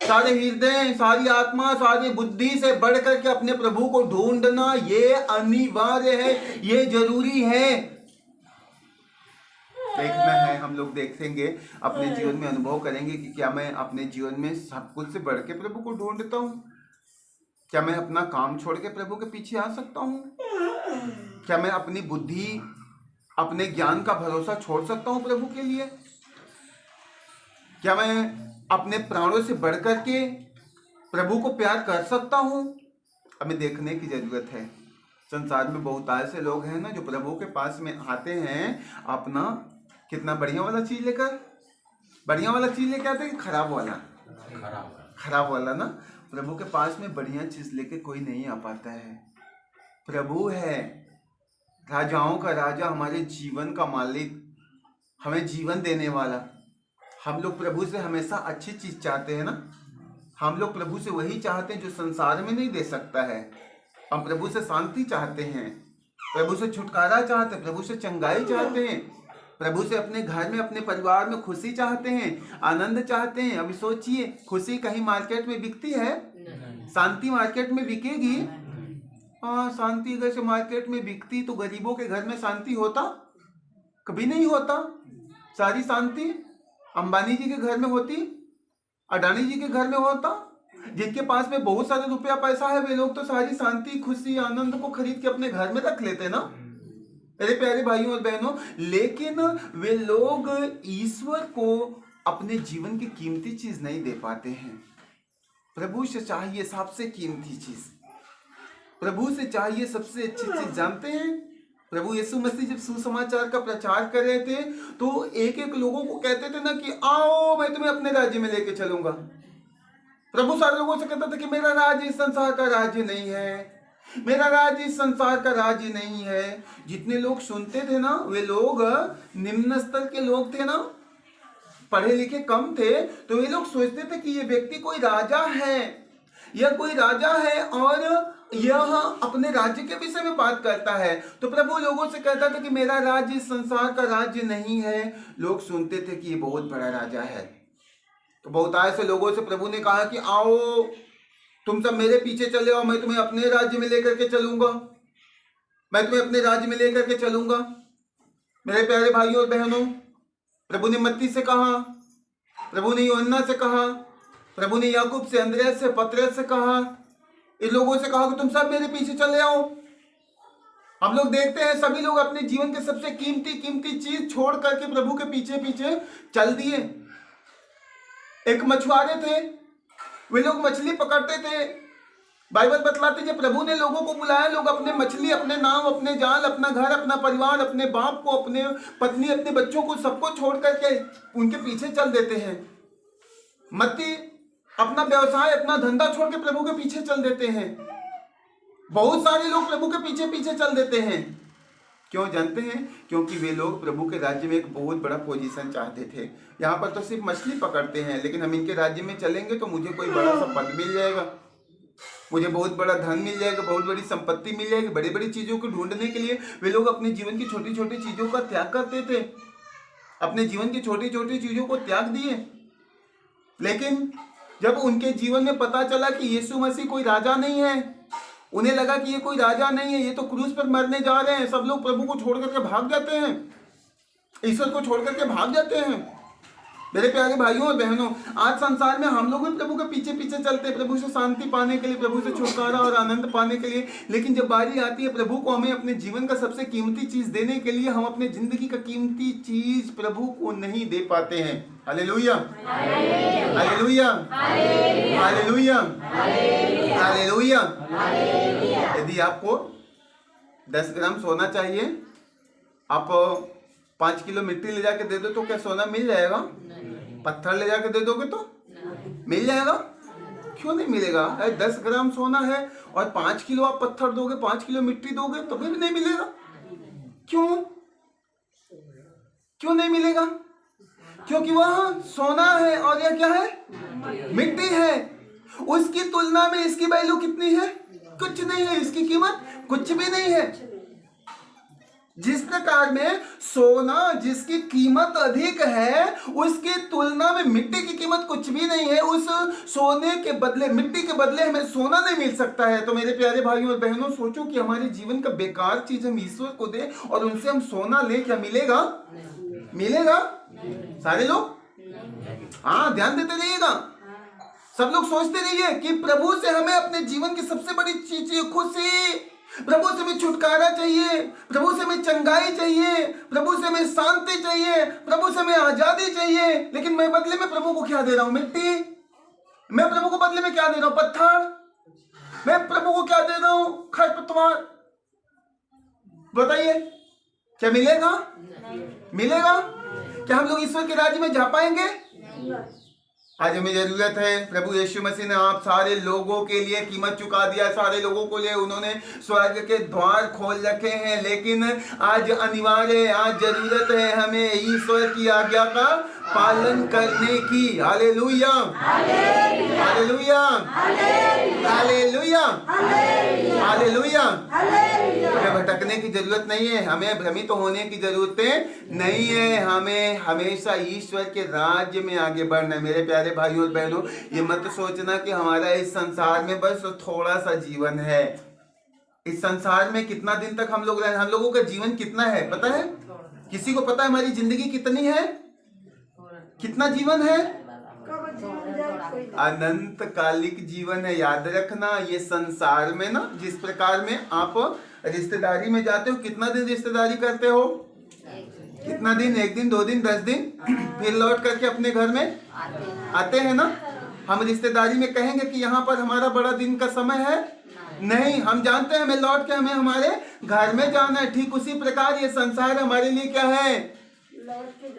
सारे हृदय, सारी आत्मा, सारी बुद्धि से बढ़ करके अपने प्रभु को ढूंढना ये अनिवार्य है, ये जरूरी है। देखना है, हम लोग देखेंगे, अपने जीवन में अनुभव करेंगे कि क्या मैं अपने जीवन में सब कुछ से बढ़ के प्रभु को ढूंढता हूँ। क्या मैं अपना काम छोड़ के प्रभु के पीछे आ सकता हूँ? क्या मैं अपनी बुद्धि, अपने ज्ञान का भरोसा छोड़ सकता हूँ प्रभु के लिए? क्या मैं अपने प्राणों से बढ़कर के प्रभु को प्यार कर सकता हूँ? हमें देखने की जरूरत है। संसार में बहुत ऐसे लोग हैं ना जो प्रभु के पास में आते हैं अपना कितना बढ़िया वाला चीज लेकर, बढ़िया वाला चीज लेकर आते हैं कि खराब वाला ना। प्रभु के पास में बढ़िया चीज लेके कोई नहीं आ पाता है। प्रभु है राजाओं का राजा, हमारे जीवन का मालिक, हमें जीवन देने वाला। हम लोग प्रभु से हमेशा अच्छी चीज चाहते हैं ना। हम लोग प्रभु से वही चाहते हैं जो संसार में नहीं दे सकता है। हम प्रभु से शांति चाहते हैं, प्रभु से छुटकारा चाहते हैं, प्रभु से चंगाई चाहते हैं, प्रभु से अपने घर में, अपने परिवार में खुशी चाहते हैं, आनंद चाहते हैं। अभी सोचिए, खुशी कहीं मार्केट में बिकती है? शांति मार्केट में बिकेगी? हाँ, शांति अगर से मार्केट में बिकती तो गरीबों के घर में शांति होता? कभी नहीं होता। सारी शांति अंबानी जी के घर में होती, अडानी जी के घर में होता। जिनके पास में बहुत सारे रुपया पैसा है वे लोग तो सारी शांति, खुशी, आनंद को खरीद के अपने घर में रख लेते ना मेरे प्यारे भाइयों और बहनों। लेकिन वे लोग ईश्वर को अपने जीवन की कीमती चीज नहीं दे पाते हैं। प्रभु से चाहिए सबसे कीमती चीज, प्रभु से चाहिए सबसे अच्छी चीज। जानते हैं, प्रभु यीशु मसीह जब सुसमाचार का प्रचार कर रहे थे तो एक एक लोगों को कहते थे ना कि आओ मैं तुम्हें अपने राज्य में लेके चलूंगा। प्रभु सारे लोगों से कहता था कि मेरा राज्य इस संसार का राज्य नहीं है, मेरा राज्य इस संसार का राज्य नहीं है। जितने लोग सुनते थे ना वे लोग निम्न स्तर के लोग थे ना, पढ़े लिखे कम थे, तो वे लोग सोचते थे कि ये व्यक्ति कोई राजा है, यह कोई राजा है और यह अपने राज्य के विषय में बात करता है। तो प्रभु लोगों से कहता था कि मेरा राज्य इस संसार का राज्य नहीं है। लोग सुनते थे कि ये बहुत बड़ा राजा है। तो बहुत ऐसे लोगों से प्रभु ने कहा कि आओ तुम सब मेरे पीछे चले आओ, मैं तुम्हें अपने राज्य में लेकर के चलूंगा, मैं तुम्हें अपने राज्य में लेकर के चलूंगा। मेरे प्यारे भाइयों और बहनों, प्रभु ने मत्ती से कहा, प्रभु ने यूहन्ना से कहा, प्रभु ने याकूब से, अंद्रयास से, पतरस से कहा, इन लोगों से कहा कि तुम सब मेरे पीछे चले आओ। हम लोग देखते हैं सभी लोग अपने जीवन के सबसे कीमती चीज छोड़ करके प्रभु के पीछे पीछे चल दिए। एक मछुआरे थे, वे लोग मछली पकड़ते थे। बाइबल बतलाती जब प्रभु ने लोगों को बुलाया, लोग अपने मछली, अपने नाव, अपने जाल, अपना घर, अपना परिवार, अपने बाप को, अपने पत्नी, अपने बच्चों को, सबको छोड़ करके उनके पीछे चल देते हैं। मत्ती अपना व्यवसाय, अपना धंधा छोड़ के प्रभु के पीछे चल देते हैं। बहुत सारे लोग प्रभु के पीछे पीछे चल देते हैं। क्यों जानते हैं? क्योंकि वे लोग प्रभु के राज्य में एक बहुत बड़ा पोजीशन चाहते थे। यहाँ पर तो सिर्फ मछली पकड़ते हैं, लेकिन हम इनके राज्य में चलेंगे तो मुझे कोई बड़ा सा पद मिल जाएगा, मुझे बहुत बड़ा धन मिल जाएगा, बहुत बड़ी संपत्ति मिल जाएगी। बड़ी बड़ी चीजों को ढूंढने के लिए वे लोग अपने जीवन की छोटी छोटी चीजों का त्याग करते थे, अपने जीवन की छोटी छोटी चीजों को त्याग दिए। लेकिन जब उनके जीवन में पता चला कि यीशु मसीह कोई राजा नहीं है, उन्हें लगा कि ये कोई राजा नहीं है, ये तो क्रूस पर मरने जा रहे हैं, सब लोग प्रभु को छोड़ करके भाग जाते हैं, ईश्वर को छोड़ करके भाग जाते हैं। मेरे प्यारे भाइयों और बहनों, आज संसार में हम लोग भी प्रभु के पीछे पीछे चलते हैं, प्रभु से शांति पाने के लिए, प्रभु से छुटकारा और आनंद पाने के लिए। लेकिन जब बारी आती है प्रभु को हमें अपने जीवन का सबसे कीमती चीज देने के लिए, हम अपने जिंदगी का कीमती चीज प्रभु को नहीं दे पाते हैं। Hallelujah, hallelujah, hallelujah, hallelujah. यदि आपको 10 ग्राम सोना चाहिए, आप 5 किलो मिट्टी ले जाके दे दो तो क्या सोना मिल जाएगा? पत्थर ले जाके दे दोगे तो मिल जाएगा? क्यों नहीं मिलेगा? 10 ग्राम सोना है और 5 किलो आप पत्थर दोगे, 5 किलो मिट्टी दोगे तो भी नहीं मिलेगा। क्यों? क्यों नहीं मिलेगा? क्योंकि वह सोना है और यह क्या है? मिट्टी है। उसकी तुलना में इसकी वैल्यू कितनी है? कुछ नहीं है, इसकी कीमत कुछ भी नहीं है। जिस प्रकार में सोना जिसकी कीमत अधिक है, उसकी तुलना में मिट्टी की कीमत कुछ भी नहीं है। उस सोने के बदले, मिट्टी के बदले हमें सोना नहीं मिल सकता है। तो मेरे प्यारे भाइयों और बहनों, सोचो कि हमारे जीवन का बेकार चीज हम ईश्वर को दे और उनसे हम सोना ले, क्या मिलेगा? मिलेगा? सारे लोग हाँ ध्यान देते रहिएगा। सब लोग सोचते रहिए कि प्रभु से हमें अपने जीवन की सबसे बड़ी चीज खुशी, प्रभु से हमें छुटकारा चाहिए, प्रभु से हमें चंगाई चाहिए, प्रभु से हमें शांति चाहिए, प्रभु से हमें आजादी चाहिए। लेकिन मैं बदले में प्रभु को क्या दे रहा हूं? मिट्टी। मैं प्रभु को बदले में क्या दे रहा हूं? पत्थर। मैं प्रभु को क्या दे रहा हूं? खरपतवार। बताइए क्या मिलेगा? मिलेगा? क्या हम लोग ईश्वर के राज्य में जा पाएंगे? आज हमें जरूरत है, प्रभु यीशु मसीह ने आप सारे लोगों के लिए कीमत चुका दिया, सारे लोगों को लिए उन्होंने स्वर्ग के द्वार खोल रखे हैं। लेकिन आज अनिवार्य है, आज जरूरत है हमें ईश्वर की आज्ञा का पालन करने की। Hallelujah, hallelujah, hallelujah, hallelujah. हमें भटकने की जरूरत नहीं है, हमें भ्रमित होने की जरूरत नहीं है। हमें हमेशा ईश्वर के राज्य में आगे बढ़ना है। मेरे प्यारे भाइयों और बहनों, ये मत सोचना कि हमारा इस संसार में बस थोड़ा सा जीवन है। इस संसार में कितना दिन तक हम लोग रहे? हम लोगों का जीवन कितना है पता है? किसी को पता है हमारी जिंदगी कितनी है? कितना जीवन है? अनंत कालिक जीवन है। याद रखना, ये संसार में ना, जिस प्रकार में आप रिश्तेदारी में जाते हो, कितना दिन रिश्तेदारी करते हो? कितना दिन? 1 दिन, 2 दिन, 10 दिन, फिर लौट करके अपने घर में आते हैं ना। हम रिश्तेदारी में कहेंगे कि यहाँ पर हमारा बड़ा दिन का समय है? नहीं, हम जानते हैं हमें लौट के हमें हमारे घर में जाना है। ठीक उसी प्रकार ये संसार हमारे लिए क्या है?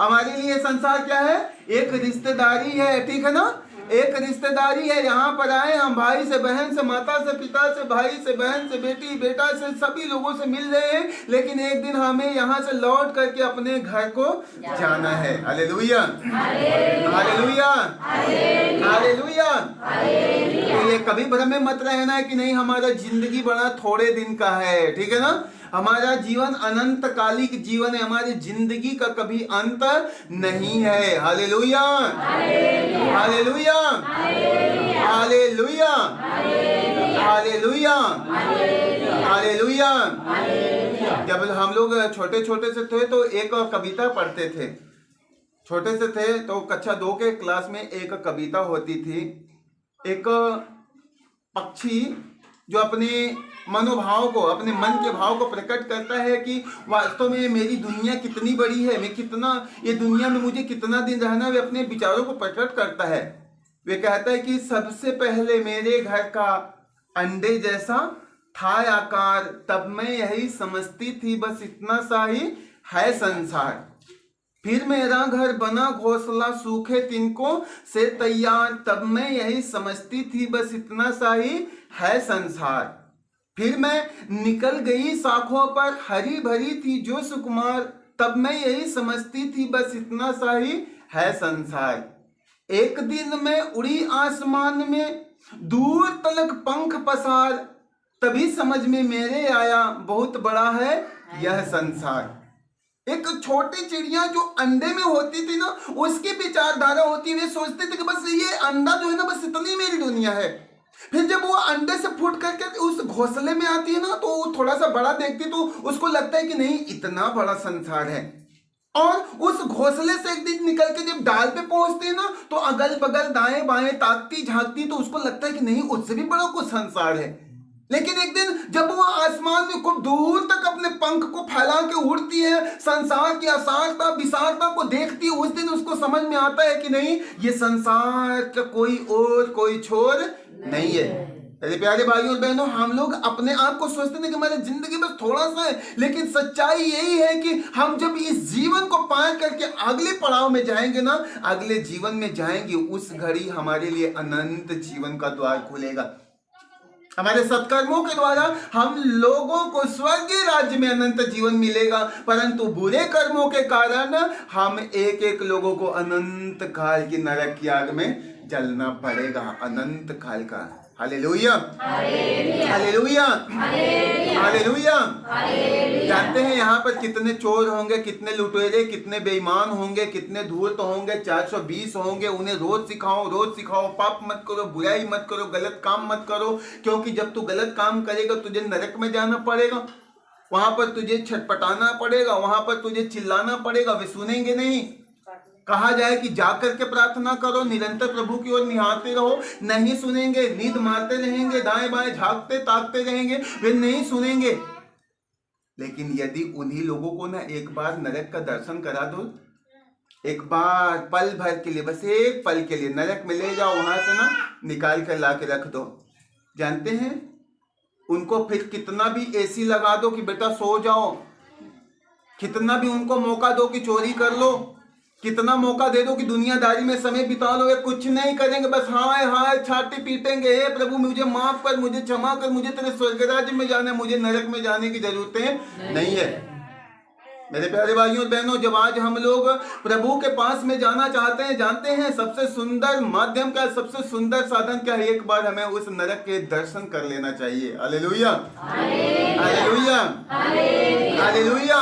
हमारे लिए संसार क्या है? एक रिश्तेदारी है, ठीक है ना? एक रिश्तेदारी है। यहाँ पर आए हम भाई से, बहन से, माता से, पिता से, भाई से, बहन से, बेटी बेटा से, सभी लोगों से मिल रहे हैं। लेकिन एक दिन हमें यहाँ से लौट करके अपने घर को जाना है। Hallelujah, hallelujah, hallelujah. तो ये कभी भ्रम में मत रहना है कि नहीं हमारा जिंदगी बड़ा थोड़े दिन का है, ठीक है ना? हमारा जीवन अनंत कालिक जीवन है। हमारी जिंदगी का कभी अंत नहीं है। Hallelujah, hallelujah, hallelujah, hallelujah, hallelujah. जब हम लोग छोटे छोटे से थे तो एक कविता पढ़ते थे। छोटे से थे तो कक्षा 2 के क्लास में एक कविता होती थी। एक पक्षी जो अपने मनोभाव को, अपने मन के भाव को प्रकट करता है कि वास्तव में मेरी दुनिया कितनी बड़ी है, मैं कितना, ये दुनिया में मुझे कितना दिन रहना, वे अपने विचारों को प्रकट करता है। वे कहता है कि सबसे पहले मेरे घर का अंडे जैसा था आकार, तब मैं यही समझती थी बस इतना सा ही है संसार। फिर मेरा घर बना घोंसला सूखे तिनकों से तैयार, तब मैं यही समझती थी बस इतना सा ही है संसार। फिर मैं निकल गई शाखों पर, हरी भरी थी जो सुकुमार, तब मैं यही समझती थी बस इतना सा ही है संसार। एक दिन मैं उड़ी आसमान में, दूर तलक पंख पसार, तभी समझ में मेरे आया बहुत बड़ा है यह संसार। एक छोटी चिड़िया जो अंडे में होती थी ना, उसकी विचारधारा होती है, सोचते थे कि बस ये अंडा जो है ना, बस इतनी मेरी दुनिया है। फिर जब वो अंडे से फूट करके उस घोंसले में आती है ना, तो वो थोड़ा सा बड़ा देखती तो उसको लगता है कि नहीं इतना बड़ा संसार है। और उस घोंसले से एक दिन निकल के जब डाल पे पहुंचती है ना, तो अगल बगल दाएं बाएं ताकती झांकती तो उसको लगता है कि नहीं उससे भी बड़ा कुछ संसार है। लेकिन एक दिन जब वो आसमान में खूब दूर तक अपने पंख को फैला के उड़ती है, संसार की असारता विशालता को देखती है, उस दिन उसको समझ में आता है कि नहीं ये संसार का कोई छोर नहीं है। मेरे प्यारे भाइयों और बहनों, हम लोग अपने आप को सोचते हैं कि हमारी जिंदगी बस थोड़ा सा है, लेकिन सच्चाई यही है कि हम जब इस जीवन को पार करके अगले पड़ाव में जाएंगे ना, अगले जीवन में जाएंगे, उस घड़ी हमारे लिए अनंत जीवन का द्वार खुलेगा। हमारे सत्कर्मों के द्वारा हम लोगों को स्वर्गीय राज्य में अनंत जीवन मिलेगा, परंतु बुरे कर्मों के कारण हम एक एक लोगों को अनंत काल की नरक की आग में जलना पड़ेगा, अनंत काल का। Hallelujah, hallelujah, hallelujah. जानते हैं यहाँ पर कितने चोर होंगे, कितने लुटेरे, कितने बेईमान होंगे, कितने धूर्त होंगे, 420 होंगे। उन्हें रोज सिखाओ, पाप मत करो, बुराई मत करो, गलत काम मत करो, क्योंकि जब तू गलत काम करेगा तुझे नरक में जाना पड़ेगा, वहां पर तुझे छटपटाना पड़ेगा, वहां पर तुझे चिल्लाना पड़ेगा। वे सुनेंगे नहीं, कहा जाए कि जाकर के प्रार्थना करो, निरंतर प्रभु की ओर निहारते रहो, नहीं सुनेंगे, नींद मारते रहेंगे, दाएं बाएं झांकते ताकते रहेंगे, वे नहीं सुनेंगे। लेकिन यदि उन्हीं लोगों को ना एक बार नरक का दर्शन करा दो, एक बार पल भर के लिए, बस एक पल के लिए नरक में ले जाओ, वहां से ना निकाल कर ला के रख दो, जानते हैं उनको फिर कितना भी एसी लगा दो कि बेटा सो जाओ, कितना भी उनको मौका दो कि चोरी कर लो, कितना मौका दे दो कि दुनियादारी में समय बिता लो, वे कुछ नहीं करेंगे, बस हाय हाय छाती पीटेंगे, हे प्रभु मुझे माफ कर, मुझे क्षमा कर, मुझे तेरे स्वर्ग राज्य में जाना है, मुझे नरक में जाने की जरूरत नहीं है। मेरे प्यारे भाइयों और बहनों, जब आज हम लोग प्रभु के पास में जाना चाहते हैं, जानते हैं सबसे सुंदर माध्यम क्या, सबसे सुंदर साधन क्या है, एक बार हमें उस नरक के दर्शन कर लेना चाहिए। Hallelujah, hallelujah, hallelujah.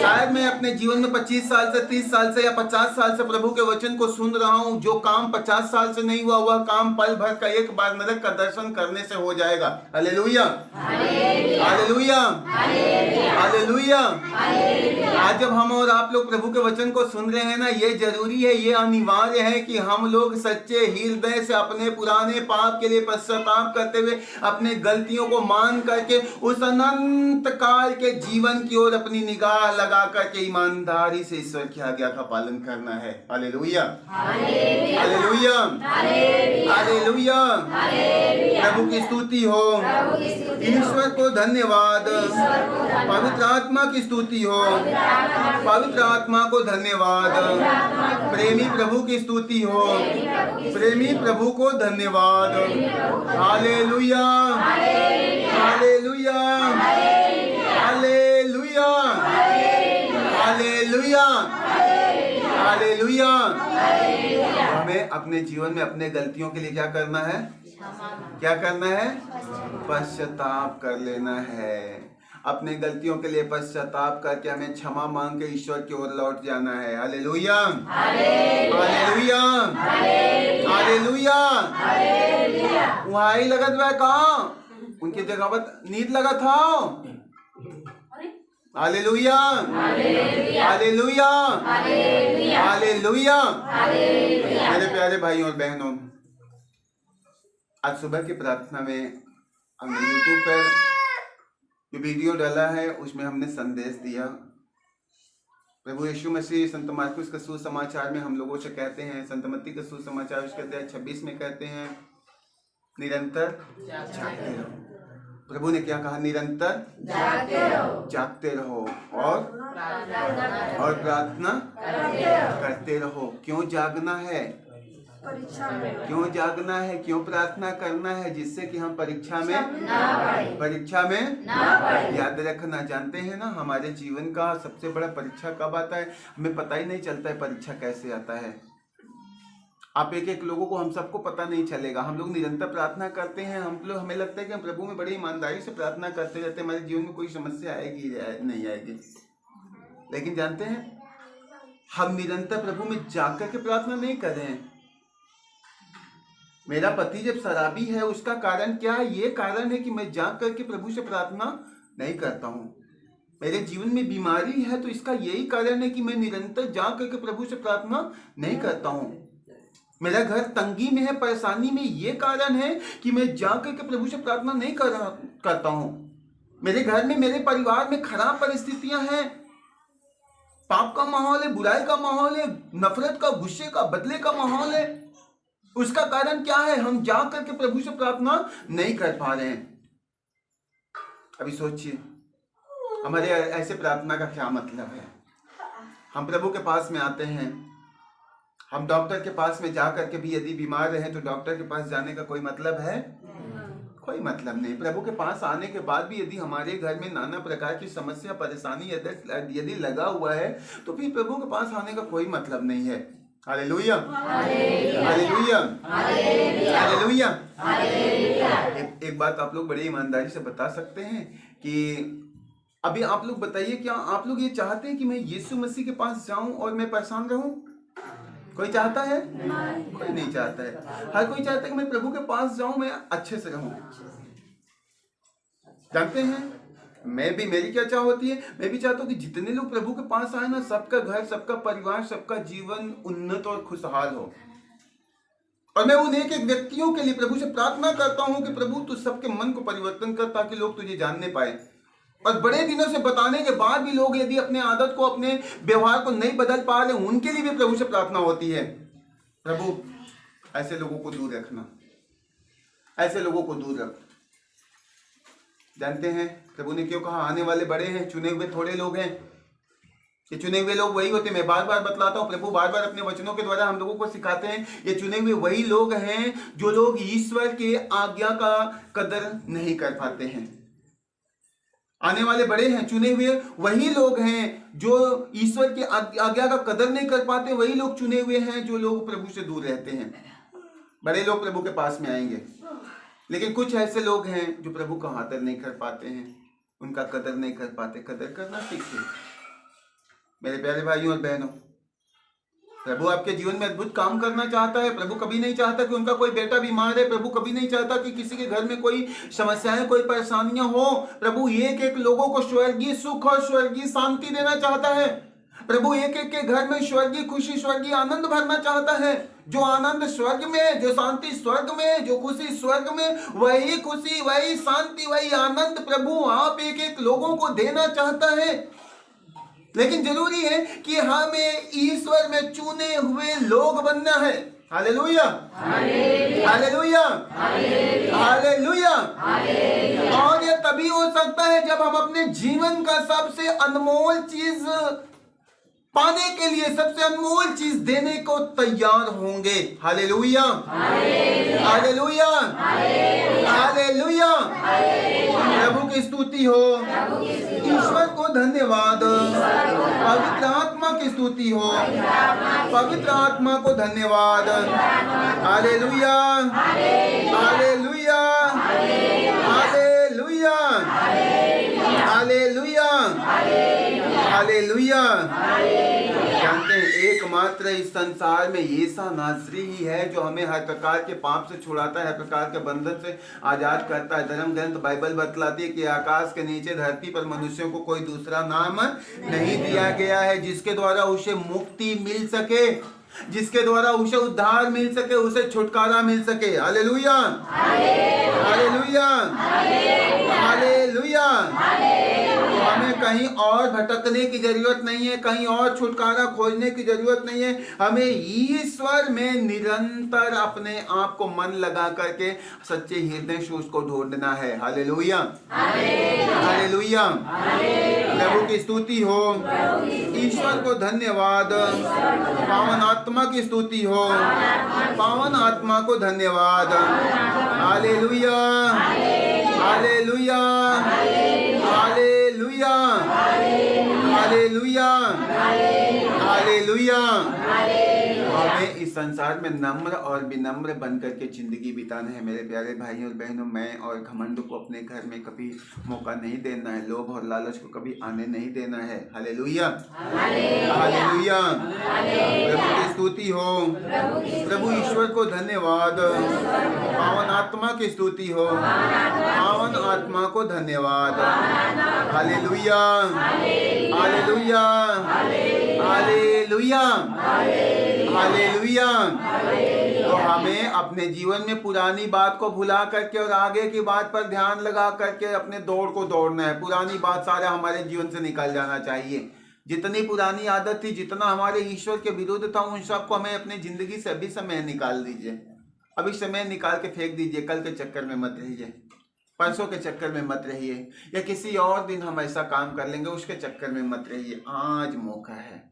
शायद मैं अपने जीवन में 25 साल से, 30 साल से या 50 साल से प्रभु के वचन को सुन रहा हूं, जो काम 50 साल से नहीं हुआ, वह काम पल भर का एक बार नरक का दर्शन करने से हो जाएगा। Hallelujah, hallelujah, hallelujah. आज जब हम और आप लोग प्रभु के वचन को सुन रहे हैं ना, ये जरूरी है, ये अनिवार्य है कि हम लोग सच्चे हृदय से अपने पुराने पाप के लिए पश्चाताप करते हुए, अपने गलतियों को मान करके उस अनंत काल के जीवन की ओर अपनी निगाह लगा करके ईमानदारी से ईश्वर की आज्ञा का पालन करना है। Hallelujah, hallelujah, hallelujah. प्रभु की स्तुति हो, ईश्वर को धन्यवाद, पवित्र आत्मा की स्तुति हो, पवित्र आत्मा को धन्यवाद, प्रेमी प्रभु की स्तुति हो, प्रेमी प्रभु को धन्यवाद। Hallelujah, hallelujah, hallelujah, hallelujah, hallelujah. हमें अपने जीवन में अपने गलतियों के लिए क्या करना है, क्या करना है, पश्चाताप कर लेना है। अपने गलतियों के लिए पश्चाताप करके हमें क्षमा मांग के ईश्वर की ओर लौट जाना है। Hallelujah, hallelujah, hallelujah. वहाँ ही लगत वह कहाँ, उनकी जगह पर नींद लगा था। Hallelujah, hallelujah, hallelujah. मेरे प्यारे भाइयों और बहनों, आज सुबह की प्रार्थना में हमने यूट्यूब पर जो वीडियो डाला है, उसमें हमने संदेश दिया। प्रभु यीशु मसीह संत मार्कुस का सुसमाचार में हम लोगों से कहते हैं, संत मत्ती का सुसमाचार उसके अध्याय 26 में कहते हैं, निरंतर जागते रहो। प्रभु ने क्या कहा, निरंतर जागते रहो और प्रार्थना करते रहो। क्यों जागना है, क्यों जागना है, क्यों प्रार्थना करना है, जिससे कि हम परीक्षा में याद रखना। जानते हैं ना, हमारे जीवन का सबसे बड़ा परीक्षा कब आता है, हमें पता ही नहीं चलता है परीक्षा कैसे आता है। आप एक एक लोगों को, हम सबको पता नहीं चलेगा। हम लोग निरंतर प्रार्थना करते हैं, हमें लगता है कि हम प्रभु में बड़ी ईमानदारी से प्रार्थना करते रहते हैं, हमारे जीवन में कोई समस्या आएगी नहीं आएगी। लेकिन जानते हैं, हम निरंतर प्रभु में जाग करके प्रार्थना नहीं कर रहे हैं। मेरा पति जब शराबी है, उसका कारण क्या है, ये कारण है कि मैं जाग करके प्रभु से प्रार्थना नहीं करता हूँ। मेरे जीवन में बीमारी है, तो इसका यही कारण है कि मैं निरंतर जाग करके प्रभु से प्रार्थना नहीं करता हूँ। मेरा घर तंगी में है, परेशानी में, ये कारण है कि मैं जाग करके प्रभु से प्रार्थना नहीं करता हूँ। मेरे घर में, मेरे परिवार में खराब परिस्थितियां हैं, पाप का माहौल है, बुराई का माहौल है, नफरत का, गुस्से का, बदले का माहौल है। उसका कारण क्या है, हम जाग करके प्रभु से प्रार्थना नहीं कर पा रहे हैं। अभी सोचिए, हमारे ऐसे प्रार्थना का क्या मतलब है। हम प्रभु के पास में आते हैं, हम डॉक्टर के पास में जा करके भी यदि बीमार रहे तो डॉक्टर के पास जाने का कोई मतलब है, कोई मतलब नहीं। प्रभु के पास आने के बाद भी यदि हमारे घर में नाना प्रकार की समस्या, परेशानी यदि लगा हुआ है, तो फिर प्रभु के पास आने का कोई मतलब नहीं है। Hallelujah, hallelujah, hallelujah. एक बात आप लोग बड़ी ईमानदारी से बता सकते हैं कि अभी आप लोग बताइए, क्या आप लोग ये चाहते हैं कि मैं यीशु मसीह के पास जाऊं और मैं परेशान रहूं? कोई चाहता है? कोई नहीं चाहता है। हर कोई चाहता है कि मैं प्रभु के पास जाऊं, मैं अच्छे से रहूं। जानते हैं, मेरी क्या चाह होती है, मैं भी चाहता हूँ कि जितने लोग प्रभु के पास आए ना, सबका घर, सबका परिवार, सबका जीवन उन्नत और खुशहाल हो। और मैं उन एक एक व्यक्तियों के लिए प्रभु से प्रार्थना करता हूँ कि प्रभु तू सबके मन को परिवर्तन कर, ताकि लोग तुझे जानने पाए। और बड़े दिनों से बताने के बाद भी लोग यदि अपने आदत को, अपने व्यवहार को नहीं बदल पा रहे, उनके लिए भी प्रभु से प्रार्थना होती है, प्रभु ऐसे लोगों को दूर रखना, ऐसे लोगों को दूर रख। जानते हैं प्रभु ने क्यों कहा आने वाले बड़े हैं, चुने हुए थोड़े लोग हैं। ये चुने हुए लोग वही होते हैं, मैं बार बार बतलाता हूँ, प्रभु बार बार अपने वचनों के द्वारा हम लोगों को सिखाते हैं। ये चुने हुए वही लोग हैं जो लोग ईश्वर के आज्ञा का कदर नहीं कर पाते हैं। आने वाले बड़े हैं, चुने हुए वही लोग हैं जो ईश्वर की आज्ञा का कदर नहीं कर पाते। वही लोग चुने हुए हैं जो लोग प्रभु से दूर रहते हैं। बड़े लोग प्रभु के पास में आएंगे, लेकिन कुछ ऐसे लोग हैं जो प्रभु का आदर नहीं कर पाते हैं, उनका कदर नहीं कर पाते। कदर करना सीखिए मेरे प्यारे भाइयों और बहनों। प्रभु आपके जीवन में अद्भुत काम करना चाहता है। प्रभु कभी नहीं चाहता कि उनका कोई बेटा बीमार है। प्रभु कभी नहीं चाहता कि किसी के घर में कोई समस्याएं, कोई परेशानियां हो। प्रभु एक एक लोगों को स्वर्गीय सुख और स्वर्गीय शांति देना चाहता है। प्रभु एक एक के घर में स्वर्गीय खुशी, स्वर्गीय आनंद भरना चाहता है। जो आनंद स्वर्ग में, जो शांति स्वर्ग में, जो खुशी स्वर्ग में, वही खुशी, वही शांति, वही आनंद प्रभु आप एक एक लोगों को देना चाहता है। लेकिन जरूरी है कि हमें ईश्वर में चुने हुए लोग बनना है। Hallelujah, hallelujah, hallelujah. और ये तभी हो सकता है जब हम अपने जीवन का सबसे अनमोल चीज पाने के लिए, सबसे अनमोल चीज देने को तैयार होंगे। Hallelujah, hallelujah, hallelujah. प्रभु की स्तुति हो, ईश्वर को धन्यवाद, पवित्र आत्मा की स्तुति हो, पवित्र आत्मा को धन्यवाद। Hallelujah, hallelujah, hallelujah, hallelujah, hallelujah. जानते हैं एकमात्र इस संसार में यीशु नासरी ही है जो हमें हर प्रकार के पाप से छुड़ाता है, हर प्रकार के बंधन से आजाद करता है। धर्म ग्रंथ बाइबल बतलाती है कि आकाश के नीचे धरती पर मनुष्यों को कोई दूसरा नाम नहीं दिया गया है जिसके द्वारा उसे मुक्ति मिल सके, जिसके द्वारा उसे उद्धार मिल सके, उसे छुटकारा मिल सके। Hallelujah, hallelujah, hallelujah. हमें कहीं और भटकने की जरूरत नहीं है, कहीं और छुटकारा खोजने की जरूरत नहीं है। हमें ईश्वर में निरंतर अपने आप को मन लगा करके सच्चे हृदय से उसको ढूंढना है। Hallelujah, hallelujah. प्रभु की स्तुति हो, ईश्वर को धन्यवाद, पावन आत्मा की स्तुति हो, पावन आत्मा को धन्यवाद। Hallelujah, hallelujah, hallelujah, hallelujah, hallelujah. हमें इस संसार में नम्र और विनम्र बनकर के जिंदगी बिताना है मेरे प्यारे भाइयों और बहनों। मैं और घमंड को अपने घर में कभी मौका नहीं देना है, लोभ और लालच को कभी आने नहीं देना है। Hallelujah, hallelujah. प्रभु की स्तुति हो, प्रभु ईश्वर को धन्यवाद, पावन आत्मा की स्तुति हो, पावन आत्मा को धन्यवाद। Hallelujah, hallelujah, hallelujah, hallelujah. तो हमें अपने जीवन में पुरानी बात को भुला करके और आगे की बात पर ध्यान लगा करके अपने दौड़ को दौड़ना है। पुरानी बात सारा हमारे जीवन से निकल जाना चाहिए। जितनी पुरानी आदत थी, जितना हमारे ईश्वर के विरुद्ध था, उन सबको हमें अपनी जिंदगी से अभी समय निकाल दीजिए। अभी समय निकाल के फेंक दीजिए। कल के चक्कर में मत रहिए, परसों के चक्कर में मत रहिए, या किसी और दिन हम ऐसा काम कर लेंगे उसके चक्कर में मत रहिए। आज मौका है,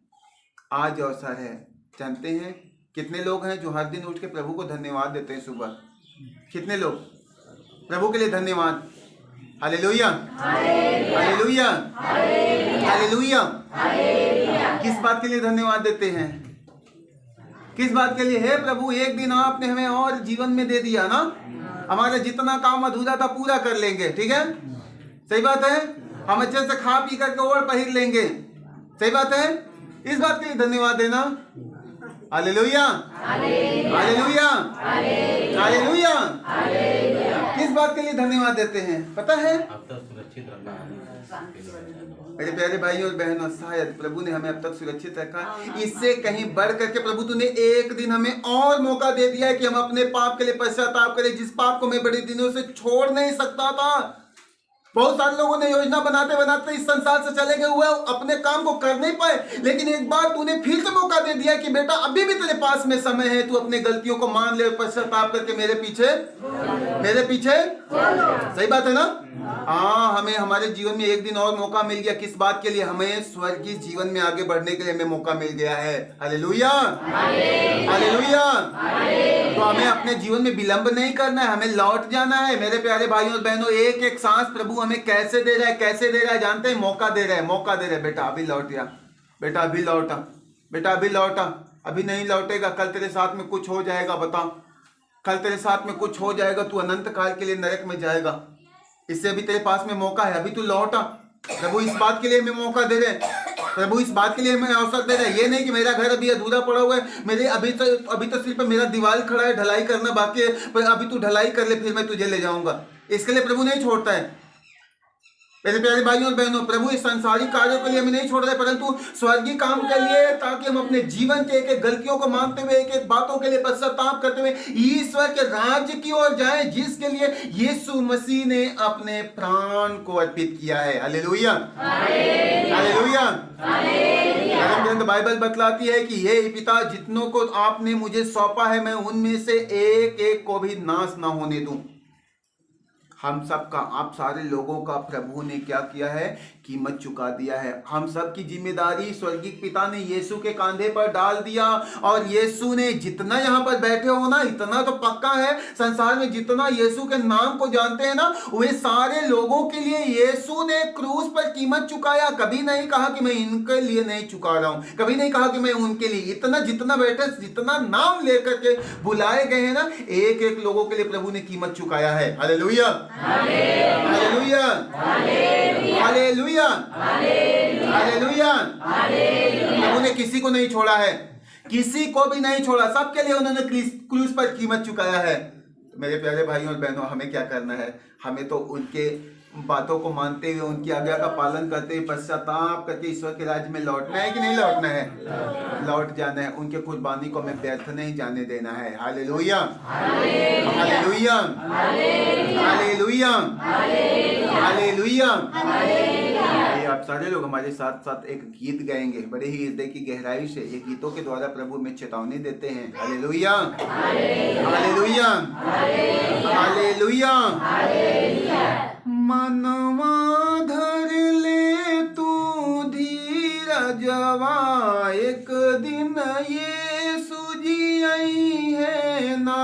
आज अवसर है। जानते हैं कितने लोग हैं जो हर दिन उठ के प्रभु को धन्यवाद देते हैं सुबह? कितने लोग प्रभु के लिए धन्यवाद? Hallelujah, hallelujah, hallelujah. किस बात के लिए धन्यवाद देते हैं? किस बात के लिए? है प्रभु, एक दिन आपने हमें और जीवन में दे दिया ना, हमारा जितना काम अधूरा था पूरा कर लेंगे। ठीक है, सही बात है। हम अच्छे से खा पी करके और पहिर लेंगे। सही बात है। इस बात के लिए धन्यवाद देना। Hallelujah, hallelujah, hallelujah. किस बात के लिए धन्यवाद देते हैं पता है? अब तो सुरक्षित रहना है। मेरे प्यारे भाई और बहनों, शायद प्रभु ने हमें अब तक सुरक्षित रखा, इससे कहीं बढ़ करके प्रभु तूने एक दिन हमें और मौका दे दिया है कि हम अपने पाप के लिए पश्चाताप करें, जिस पाप को मैं बड़े दिनों से छोड़ नहीं सकता था। बहुत सारे लोगों ने योजना बनाते बनाते इस संसार से चले गए हुए, अपने काम को कर नहीं पाए, लेकिन एक बार तूने फिर से मौका दे दिया कि बेटा अभी भी तेरे पास में समय है, तू अपने गलतियों को मान ले, पश्चाताप करके मेरे पीछे सही बात है ना। हाँ, हमें हमारे जीवन में एक दिन और मौका मिल गया। किस बात के लिए? हमें स्वर्गीय जीवन में आगे बढ़ने के लिए हमें मौका मिल गया है। Hallelujah, hallelujah. तो हमें अपने जीवन में विलंब नहीं करना है, हमें लौट जाना है। मेरे प्यारे भाइयों और बहनों, एक एक सांस प्रभु हमें कैसे दे रहा है, कैसे दे रहा है जानते हैं? मौका दे रहा है, मौका दे रहा है। बेटा अभी लौट जा, बेटा अभी लौटा, बेटा अभी लौटा। अभी नहीं लौटेगा, कल तेरे साथ में कुछ हो जाएगा। बताओ, कल तेरे साथ में कुछ हो जाएगा, तू अनंत काल के लिए नरक में जाएगा। इससे अभी तेरे पास में मौका है, अभी तू लौटा। प्रभु इस बात के लिए हमें मौका दे रहे हैं, प्रभु इस बात के लिए हमें अवसर दे रहे हैं। ये नहीं कि मेरा घर अभी अधूरा पड़ा हुआ है, मेरे अभी तो सिर्फ मेरा दीवार खड़ा है, ढलाई करना बाकी है, पर अभी तू ढलाई कर ले, फिर मैं तुझे ले जाऊंगा। इसके लिए प्रभु नहीं छोड़ता है। मेरे प्यारे भाइयों और बहनों, प्रभु इस संसारिक कार्यों के लिए हमें नहीं छोड़ रहे, परंतु स्वर्गीय काम के लिए, ताकि हम अपने जीवन के एक एक गलतियों को मानते हुए, एक एक बातों के लिए पश्चाताप करते हुए ईश्वर के राज्य की ओर जाएं, जिसके लिए यीशु मसीह ने अपने प्राण को अर्पित किया है। Hallelujah, hallelujah. धर्म ग्रंथ बाइबल बतलाती है कि हे पिता, जितनों को आपने मुझे सौंपा है, मैं उनमें से एक एक को भी नाश ना होने दूं। हम सब का, आप सारे लोगों का प्रभु ने क्या किया है? कीमत चुका दिया है। हम सब की जिम्मेदारी स्वर्गीय पिता ने यीशु के कांधे पर डाल दिया, और यीशु ने, जितना यहाँ पर बैठे हो ना, इतना तो पक्का है, संसार में जितना यीशु के नाम को जानते हैं ना, वे सारे लोगों के लिए यीशु ने क्रूस पर कीमत चुकाया। कभी नहीं कहा कि मैं इनके लिए नहीं चुका रहा हूं, कभी नहीं कहा कि मैं उनके लिए। इतना जितना बैठे, जितना नाम लेकर के बुलाए गए हैं ना, एक एक लोगों के लिए प्रभु ने कीमत चुकाया है। Hallelujah, hallelujah, hallelujah, hallelujah. प्रभु ने किसी को नहीं छोड़ा है, किसी को भी नहीं छोड़ा, सबके लिए उन्होंने क्रूस पर कीमत चुकाया है। तो मेरे प्यारे भाइयों और बहनों, हमें क्या करना है? हमें तो उनके बातों को मानते हुए, उनकी आज्ञा का पालन करते हुए, पश्चाताप करके ईश्वर के राज्य में लौटना है कि नहीं लौटना है? लौट जाना है। उनके कुर्बानी को हमें व्यर्थ नहीं जाने देना है। Hallelujah, hallelujah, hallelujah, hallelujah. आप सारे लोग हमारे साथ साथ एक गीत गाएंगे, बड़े ही हृदय की गहराई से। ये गीतों के द्वारा प्रभु में चेतावनी देते हैं। Hallelujah, hallelujah, hallelujah. मनवा धर ले तू धीरजवा, एक दिन यीशु जी आई है ना।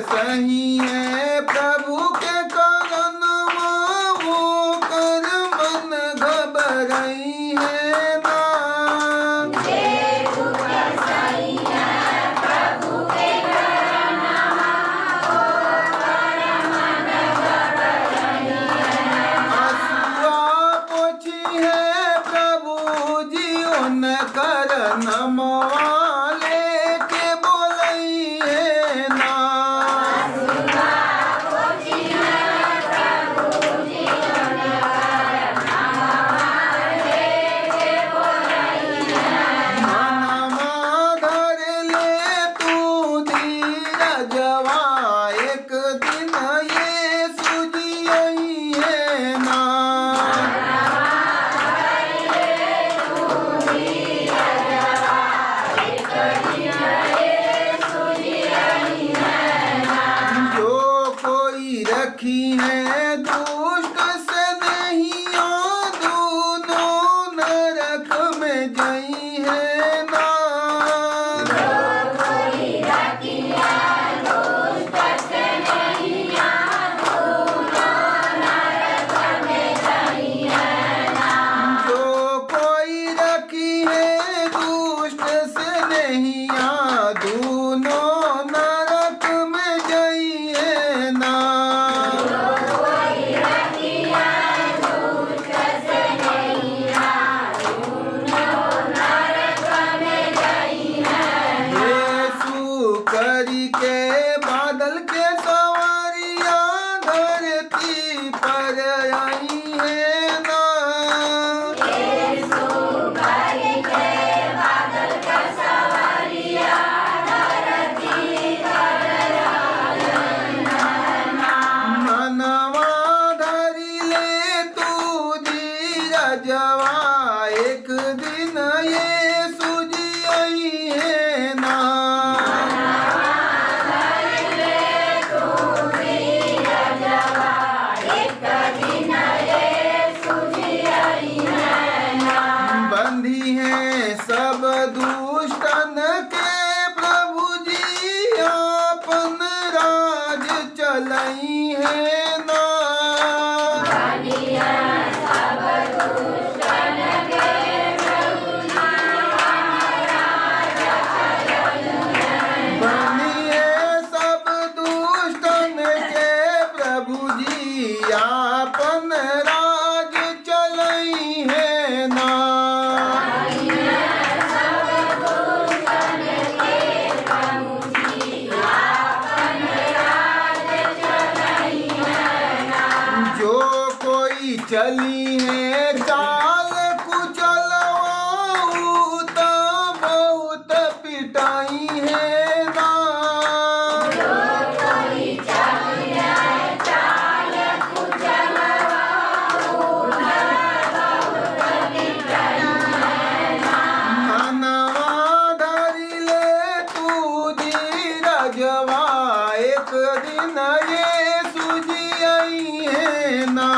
सही है प्रभु के कारण वो कर मन घबराई है ना। नमवाले के बोलइए ना। मनवा धर ले तू धीरजवा एक दिन ये सुझियइए ना। रखी है दुष्ट से नहीं दोनों नरक में गई है ना। जो कोई रखी है दुष्ट से नहीं दोनों नरक में गई है ना। करी के बादल के सवारिया धरती पर आई है ना। मनवा धरी ले तू धीरजवा एक दिन ये सुझियई है ना। बंधी है सब दुष्टन के प्रभु जी अपन राज चलई है ना। बनिए सब दुष्टन के प्रभु जी अपन राज चलई है ना। जो कोई चली है चाल कुचलवाऊ तो बहुत पिटाई है ना। मनवा धरी ले तू धीरजवा एक दिन ये सुझियई है ना।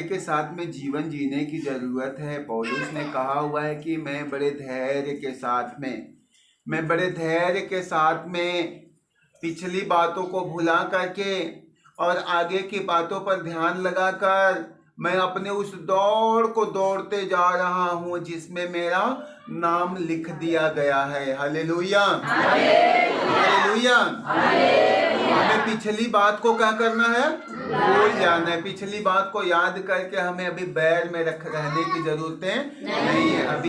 धैर्य के साथ में जीवन जीने की जरूरत है। पौलुस ने कहा हुआ है कि मैं बड़े धैर्य के साथ में पिछली बातों को भुला करके और आगे की बातों पर ध्यान लगाकर मैं अपने उस दौड़ को दौड़ते जा रहा हूँ जिसमें मेरा नाम लिख दिया गया है। Hallelujah, hallelujah. हमें पिछली बात को क्या करना है? भूल जाना है। पिछली बात को याद करके हमें अभी बैर में रहने की जरूरत नहीं है। अभी